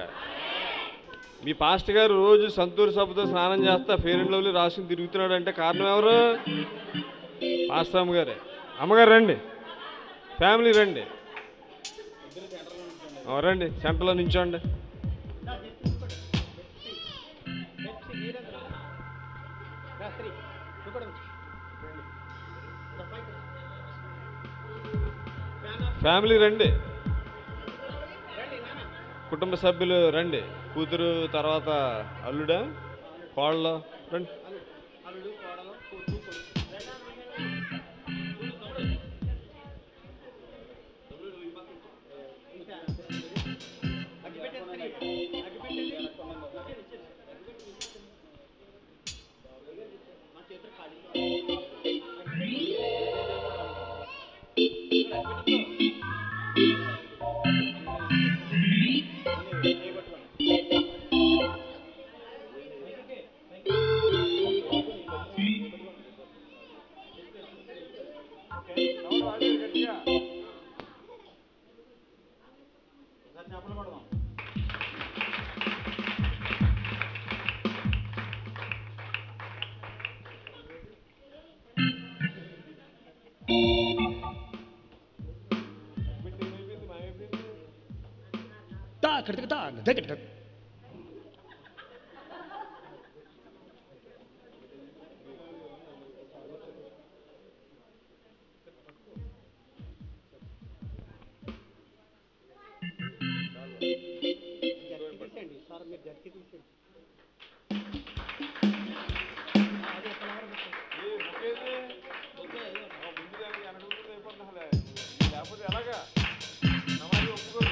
మీ పాస్టర్ గారు రోజు సంతూరు సభతో స్నానం చేస్తా ఫెయిర్ అండ్ లవ్లీ రాసుకుని తిరుగుతున్నాడు అంటే కారణం ఎవరు? పాస్టర్ అమ్మగారే. అమ్మగారు రండి, ఫ్యామిలీ రండి, రండి సెంటర్లో నించోండి. ఫ్యామిలీ రండి, కుటుంబ సభ్యులు రండి. కూతురు తర్వాత అల్లుడా కోళ్ళ రండి. లేకపోతే ఎలాగా సమాజం ఒప్పుకోదు.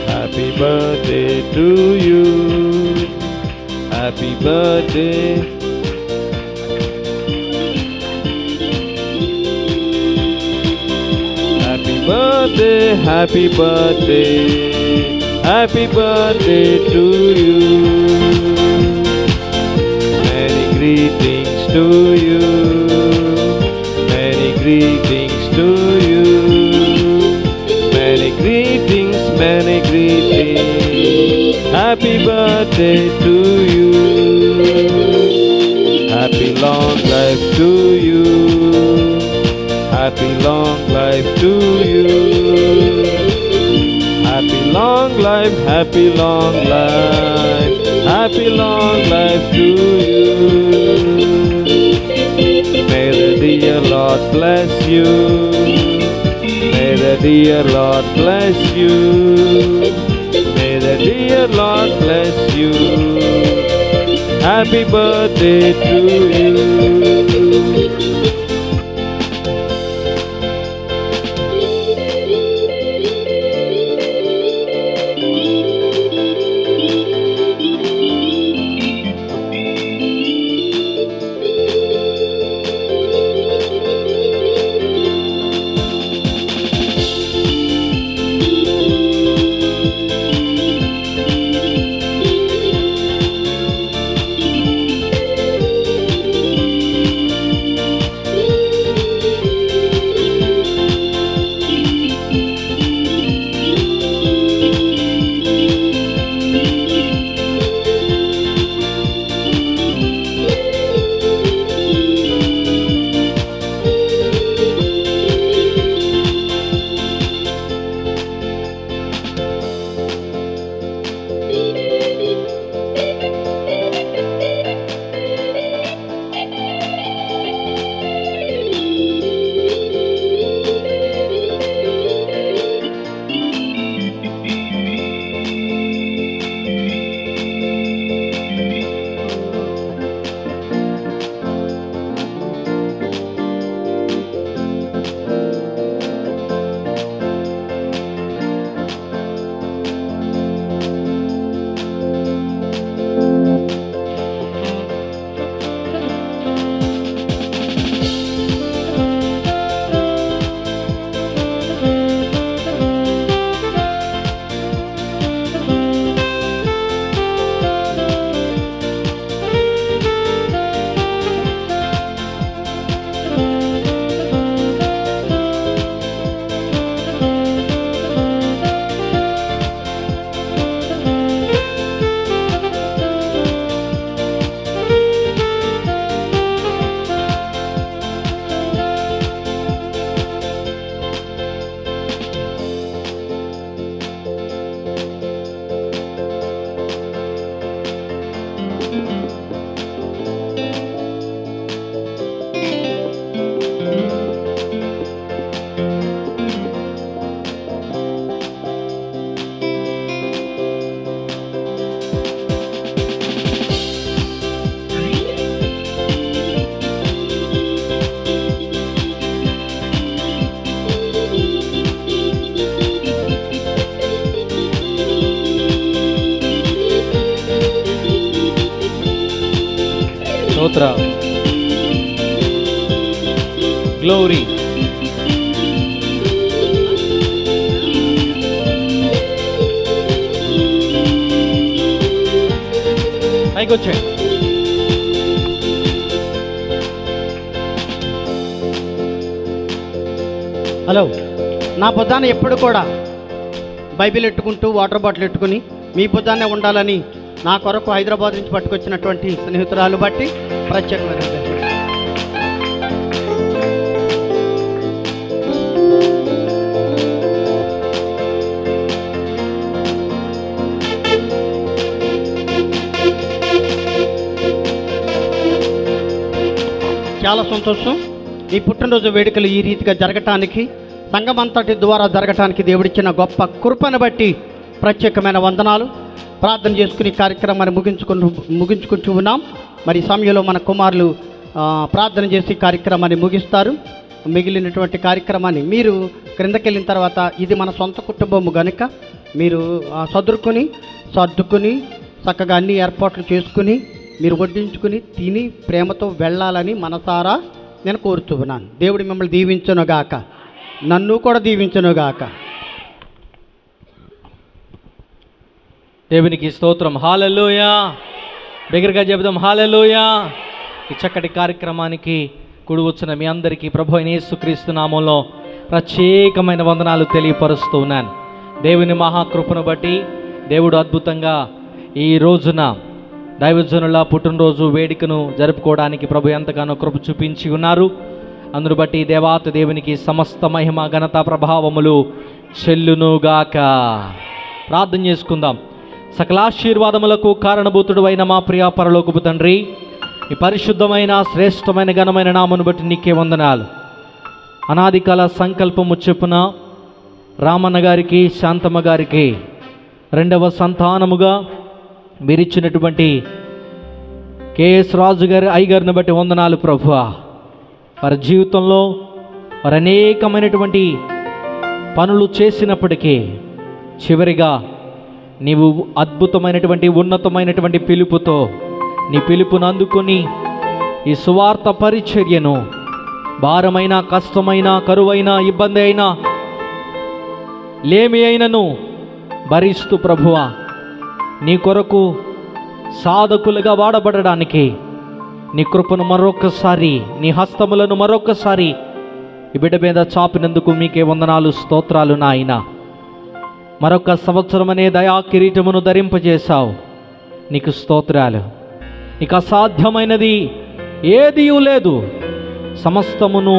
Happy birthday to you. Happy birthday. Happy birthday, happy birthday. Happy birthday to you. Many greetings to you. Many greetings to you. Many greetings, many greetings. Happy birthday to you. Happy long life to you. Happy long life to you. Happy long life, happy long life. Happy long life to you. May the dear Lord bless you. May the dear Lord bless you. May the dear Lord bless you. Happy birthday to you. Glory. పైకి వచ్చాయి. Hello, నా బుద్ధాన్ని ఎప్పుడు కూడా Bible ఎట్టుకుంటూ water bottle ఎట్టుకుని మీ బుద్ధాన్నే ఉండాలని నా కొరకు హైదరాబాద్ నుంచి పట్టుకొచ్చినటువంటి స్నేహితురాలు బట్టి ప్రత్యేకమైన చాలా సంతోషం. ఈ పుట్టినరోజు వేడుకలు ఈ రీతిగా జరగటానికి, సంఘమంతటి ద్వారా జరగటానికి దేవుడిచ్చిన గొప్ప కృపను బట్టి ప్రత్యేకమైన వందనాలు. ప్రార్థన చేసుకుని కార్యక్రమాన్ని ముగించుకుంటూ ఉన్నాం. మరి ఈ సమయంలో మన కుమారులు ప్రార్థన చేసి కార్యక్రమాన్ని ముగిస్తారు. మిగిలినటువంటి కార్యక్రమాన్ని మీరు క్రిందకెళ్ళిన తర్వాత ఇది మన సొంత కుటుంబము కనుక మీరు సర్దుకుని చక్కగా అన్ని ఏర్పాట్లు చేసుకుని మీరు వడ్డించుకుని తిని ప్రేమతో వెళ్ళాలని మనసారా నేను కోరుతూ ఉన్నాను. దేవుడు మిమ్మల్ని దీవించునుగాక, నన్ను కూడా దీవించునుగాక. దేవునికి స్తోత్రం. హల్లెలూయా. బిగ్గరగా చెబుదాం హల్లెలూయా. ఈ చక్కటి కార్యక్రమానికి కూడి వచ్చిన మీ అందరికీ ప్రభు అయిన యేసుక్రీస్తు నామంలో ప్రత్యేకమైన వందనాలు తెలియపరుస్తూ ఉన్నాను. దేవుని మహాకృపను బట్టి దేవుడు అద్భుతంగా ఈ రోజున దైవజనుల పుట్టినరోజు వేడుకను జరుపుకోవడానికి ప్రభు ఎంతగానో కృప చూపించి ఉన్నారు. అందును బట్టి దేవాతి దేవునికి సమస్త మహిమ ఘనత ప్రభావములు చెల్లునుగాక. ప్రార్థన చేసుకుందాం. సకలాశీర్వాదములకు కారణభూతుడు అయిన మా ప్రియ పరలోకపు తండ్రి, ఈ పరిశుద్ధమైన శ్రేష్టమైన ఘనమైన నామను బట్టి నీకే వందనాలు. అనాది కాల సంకల్పము చొప్పున రామన్న గారికి, శాంతమ్మ గారికి రెండవ సంతానముగా మీరిచ్చినటువంటి కేఎస్ రాజు గారి అయ్యగారిని బట్టి వందనాలు ప్రభువా. వారి జీవితంలో వారు అనేకమైనటువంటి పనులు చేసినప్పటికీ చివరిగా నీవు అద్భుతమైనటువంటి ఉన్నతమైనటువంటి పిలుపుతో నీ పిలుపును అందుకొని ఈ సువార్త పరిచర్యను భారమైన, కష్టమైన, కరువైన, ఇబ్బంది అయినా, లేమి అయినను భరిస్తూ ప్రభువా నీ కొరకు సాధకులుగా వాడబడడానికి నీ కృపను మరొకసారి, నీ హస్తములను మరొకసారి ఈ బిడ్డ మీద చాపినందుకు మీకే వందనాలు, స్తోత్రాలు నాయన. మరొక సంవత్సరం అనే దయా కిరీటమును ధరింపజేశావు, నీకు స్తోత్రాలు. నీకు అసాధ్యమైనది ఏదియూ లేదు. సమస్తమును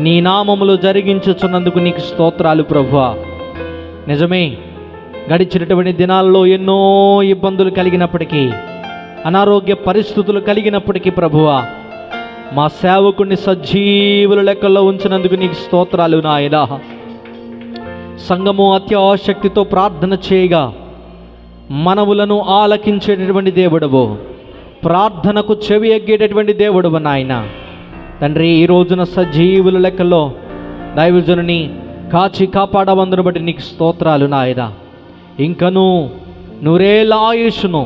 నీ నామములు జరిగించుచున్నందుకు నీకు స్తోత్రాలు ప్రభువా. నిజమే, గడిచినటువంటి దినాల్లో ఎన్నో ఇబ్బందులు కలిగినప్పటికీ, అనారోగ్య పరిస్థితులు కలిగినప్పటికీ ప్రభువా మా సేవకుడిని సజీవుల లెక్కల్లో ఉంచినందుకు నీకు స్తోత్రాలు నాయనా. సంఘము అత్యాశక్తితో ప్రార్థన చేయగా మనవులను ఆలకించేటటువంటి దేవుడవు, ప్రార్థనకు చెవి ఎగ్గేటటువంటి దేవుడవు నాయన. తండ్రి, ఈ రోజున సజీవుల లెక్కలో దైవజనుని కాచి కాపాడవందును బట్టి నీకు స్తోత్రాలు నాయన. ఇంకను నూరేళ్ళ ఆయుష్ను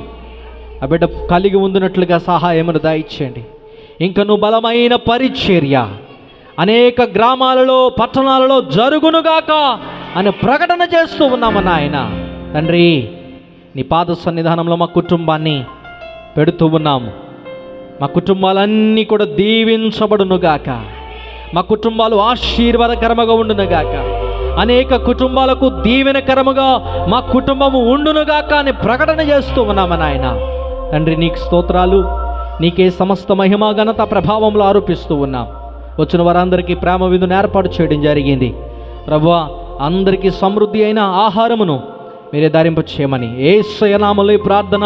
ఆ బిడ్డ కలిగి ఉండినట్లుగా సహాయమును దయచేయండి. ఇంకను బలమైన పరిచర్య అనేక గ్రామాలలో, పట్టణాలలో జరుగునుగాక అని ప్రకటన చేస్తూ ఉన్నాము నాయన. తండ్రి, నీ పాద సన్నిధానంలో మా కుటుంబాన్ని పెడుతూ ఉన్నాము. మా కుటుంబాలన్నీ కూడా దీవించబడునుగాక, మా కుటుంబాలు ఆశీర్వాదకరముగా ఉండునుగాక, అనేక కుటుంబాలకు దీవెనకరముగా మా కుటుంబము ఉండునుగాక అని ప్రకటన చేస్తూ ఉన్నాము నాయన. తండ్రి, నీకు స్తోత్రాలు, నీకే సమస్త మహిమ ఘనత ప్రభావంలో ఆరోపిస్తూ ఉన్నాం. వచ్చిన వారందరికీ ప్రేమ విందును ఏర్పాటు చేయడం జరిగింది ప్రభువా. అందరికీ సమృద్ధి అయిన ఆహారమును మీరే ధరింప చేయమని యేసయ్య నామములో ఈ ప్రార్థన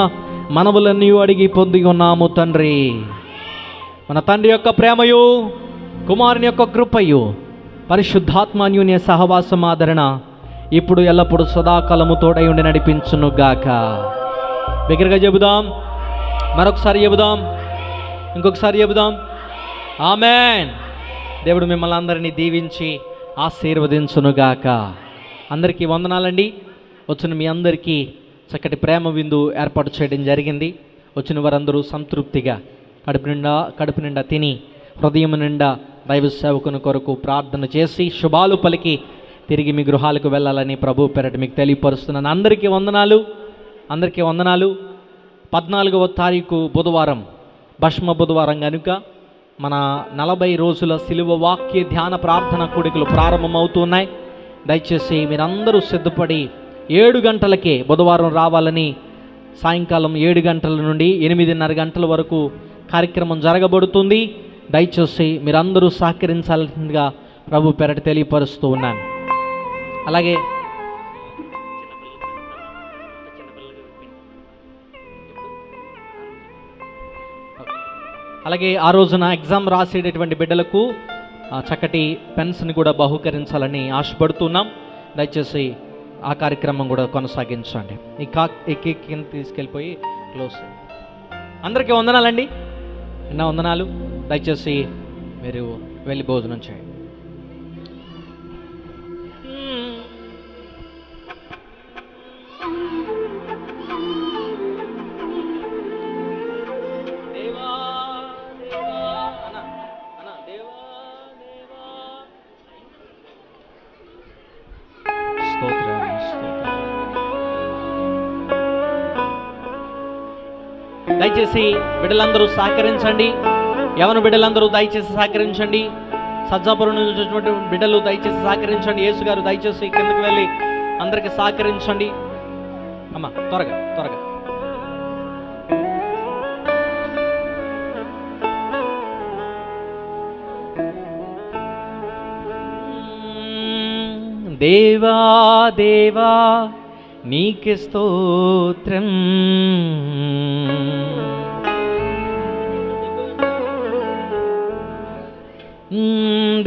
మనవులన్నీ అడిగి పొంది ఉన్నాము తండ్రి. మన తండ్రి యొక్క ప్రేమయు, కుమారుని యొక్క కృపయు, పరిశుద్ధాత్మాన్యుని సహవాసం ఆదరణ ఇప్పుడు ఎల్లప్పుడు సదాకాలము తోడై ఉండి నడిపించునుగాక. బిగ్గరగా చెబుదాం, మరొకసారి చెబుదాం, ఇంకొకసారి చెబుదాం. ఆమేన్. దేవుడు మిమ్మల్ని అందరినీ దీవించి ఆశీర్వదించునుగాక. అందరికీ వందనాలండి. వచ్చిన మీ అందరికీ చక్కటి ప్రేమ విందు ఏర్పాటు చేయడం జరిగింది. వచ్చిన వారందరూ సంతృప్తిగా కడుపు నిండా తిని హృదయం నిండా దైవ సేవకుని కొరకు ప్రార్థన చేసి శుభాలు పలికి తిరిగి మీ గృహాలకు వెళ్ళాలని ప్రభు పేరట మీకు తెలియపరుస్తున్నాను. అందరికీ వందనాలు. 14వ తారీఖు బుధవారం, భస్మ బుధవారం కనుక మన 40 రోజుల సిలువ వాక్య ధ్యాన ప్రార్థన కూడికలు ప్రారంభమవుతున్నాయి. దయచేసి మీరందరూ సిద్ధపడి 7 గంటలకే బుధవారం రావాలని, సాయంకాలం 7 గంటల నుండి 8:30 గంటల వరకు కార్యక్రమం జరగబడుతుంది. దయచేసి మీరందరూ సహకరించాల్సిందిగా ప్రభు పేరట తెలియపరుస్తూ ఉన్నాను. అలాగే ఆ రోజున ఎగ్జామ్ రాసేటటువంటి బిడ్డలకు చక్కటి పెన్స్ని కూడా బహుకరించాలని ఆశపడుతున్నాం. దయచేసి ఆ కార్యక్రమం కూడా కొనసాగించండి. ఈ కేక్ కింద తీసుకెళ్ళిపోయి క్లోజ్. అందరికీ వందనాలండి. నా వందనాలు. దయచేసి మీరు వెళ్ళి భోజనం చేయండి. దయచేసి బిడ్డలందరూ సహకరించండి. యవన బిడ్డలందరూ దయచేసి సహకరించండి. సజ్జాపురం నుంచి వచ్చినటువంటి బిడ్డలు దయచేసి సహకరించండి. యేసు గారు దయచేసి కిందకి వెళ్ళి అందరికీ సహకరించండి. అమ్మా త్వరగా. దేవా దేవా నీకే స్తోత్రం,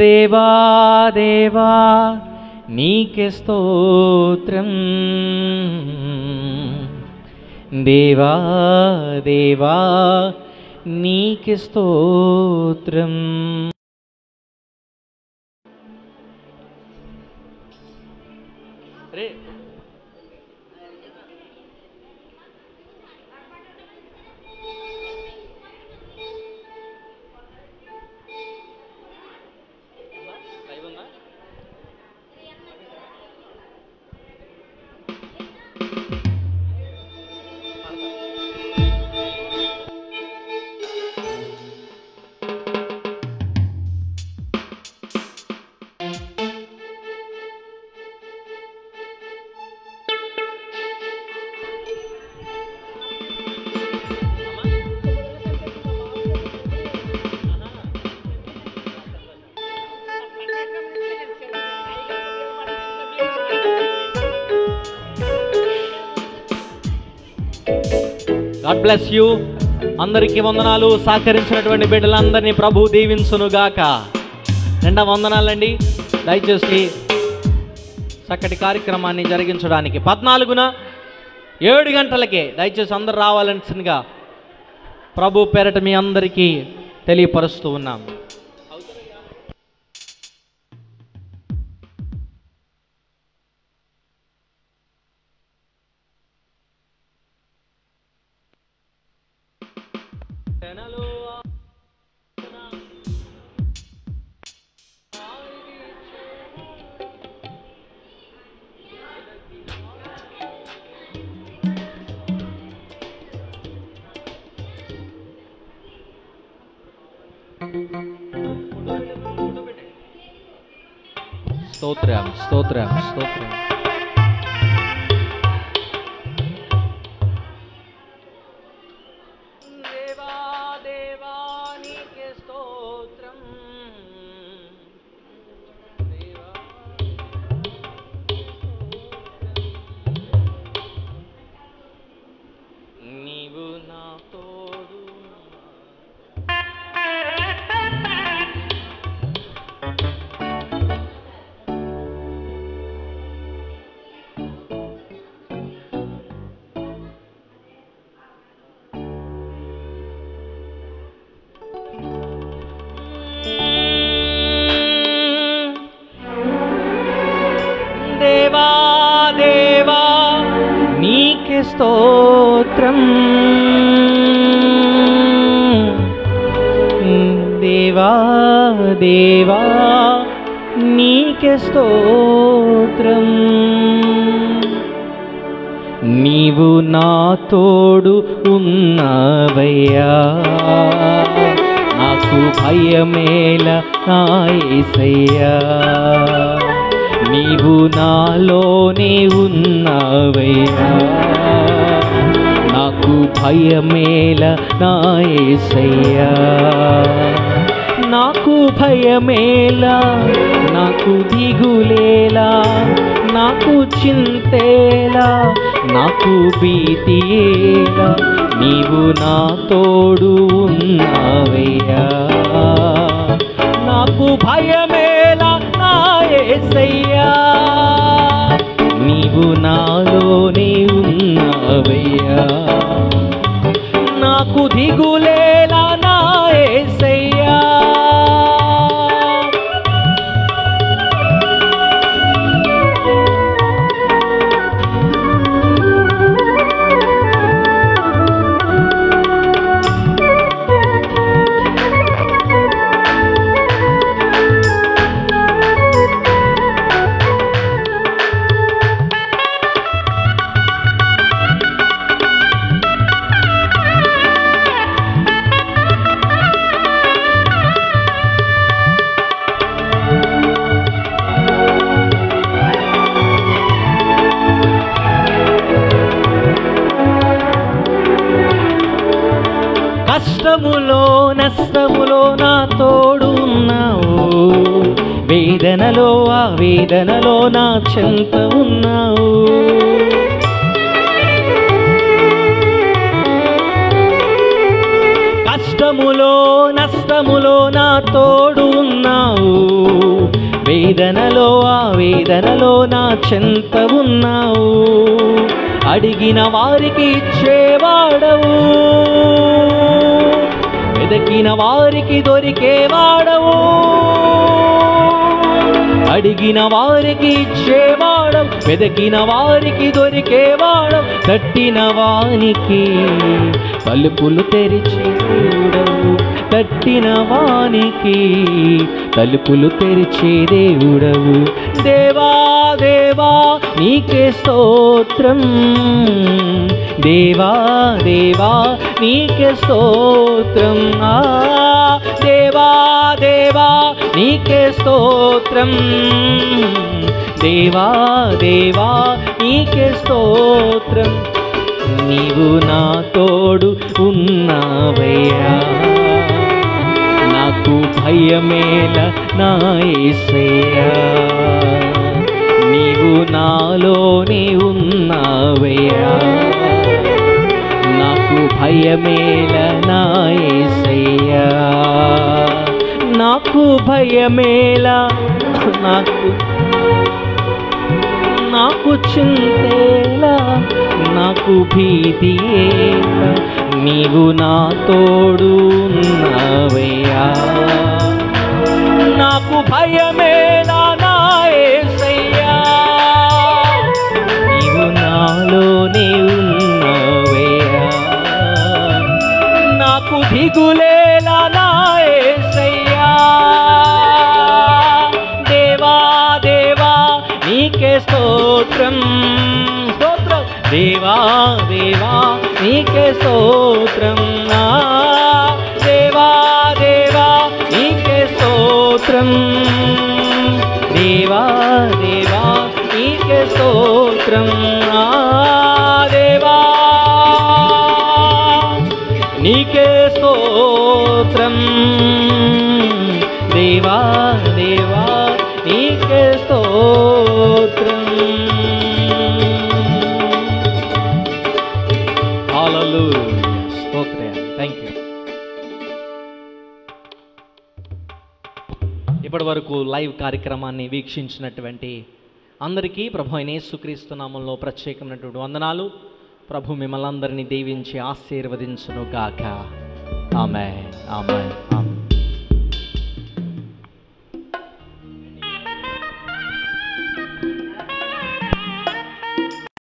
దేవా దేవా నీకే స్తోత్రం, దేవా దేవా నీకే స్తోత్రం. God bless you. అందరికీ వందనాలు. సహకరించినటువంటి బిడ్డలందరినీ ప్రభు దీవించునుగాక. నిండా వందనాలండి. దయచేసి చక్కటి కార్యక్రమాన్ని జరిగించడానికి 14న 7 గంటలకే దయచేసి అందరు రావాల్సిందిగా ప్రభు పేరట మీ అందరికీ తెలియపరుస్తూ ఉన్నాం. స్తోత్రం స్తోత్రం స్తోత్రం. దేవా దేవా నీకే స్తోత్రం, దేవా నీవు నా తోడు. దేవా దేవా నీకే స్తోత్రం, దేవా దేవా దేవా నీకే స్తోత్రం. నీవు నా తోడు ఉన్నావయ్యా, నాకు భయమేల నా యేసయ్యా. నీవు నాలోనే ఉన్నావయ్యా, నాకు భయమేల నా యేసయ్యా. నాకు భయమేలా, నాకు దిగులేలా, నాకు చింతేలా, నాకు భీతియేలా, నీవు నా తోడు ఉన్నావయ్యా. నాకు భయమేలా నా యేసయ్యా, నీవు నాలోనే ఉన్నావయ్యా. నాకు దిగులేలా నా యేసయ్యా. కష్టములో నష్టములో నా తోడు ఉన్నావు, వేదనలో ఆ వేదనలో నా చెంత ఉన్నావు. కష్టములో నష్టములో నా తోడు ఉన్నావు, వేదనలో ఆ వేదనలో నా చెంత ఉన్నావు. అడిగిన వారికి ఇచ్చేవాడవు, వెదకిన వారికి దొరికేవాడవు. అడిగిన వారికి ఇచ్చేవాడవు, వెదకిన వారికి దొరికేవాడవు. తట్టిన వానికి తలుపులు తెరిచేవాడవు, తట్టిన వానికి తలుపులు తెరిచే దేవుడవు. దేవా దేవా నీకే స్తోత్రం, దేవా దేవా నీకే స్తోత్రం. దేవా దేవా నీకే స్తోత్రం, దేవా దేవా నీకే స్తోత్రం. నీవు నా తోడు ఉన్నావయ్యా, నాకు భయమేల నా యేసయ్యా. నీవు నాలోనే ఉన్నావయ్యా, నాకు భయమేల నా యేసయ్యా. నాకు భయమేల, నాకు చింతేలా, నాకు భీతియేలా, నీవు నా తోడు ఉన్నావయ్యా. నాకు భయమేలా నా యేసయ్యా, నీవు నాలోనే ఉన్నావయ్యా. నాకు దిగులేలా నా యేసయ్యా. దేవా దేవా నీకే స్తోత్రం, స్తోత్రం. దేవా దేవా నీకే స్తోత్రం, దేవా దేవా నీకే స్తోత్రం. దేవా దేవా నీకే స్తోత్రం. దేవా నీకే స్తోత్రం, దేవా దేవా నీకే స్తోత్రం. హల్లెలూయా, స్తోత్రం. Thank you. ఇప్పటి వరకు లైవ్ కార్యక్రమాన్ని వీక్షించినటువంటి అందరికీ ప్రభు అయిన యేసుక్రీస్తు నామములో ప్రత్యేకమైనటువంటి వందనాలు. ప్రభు మిమ్మల్ని అందరినీ దీవించి ఆశీర్వదించును గాక. ఆమేన్, ఆమేన్.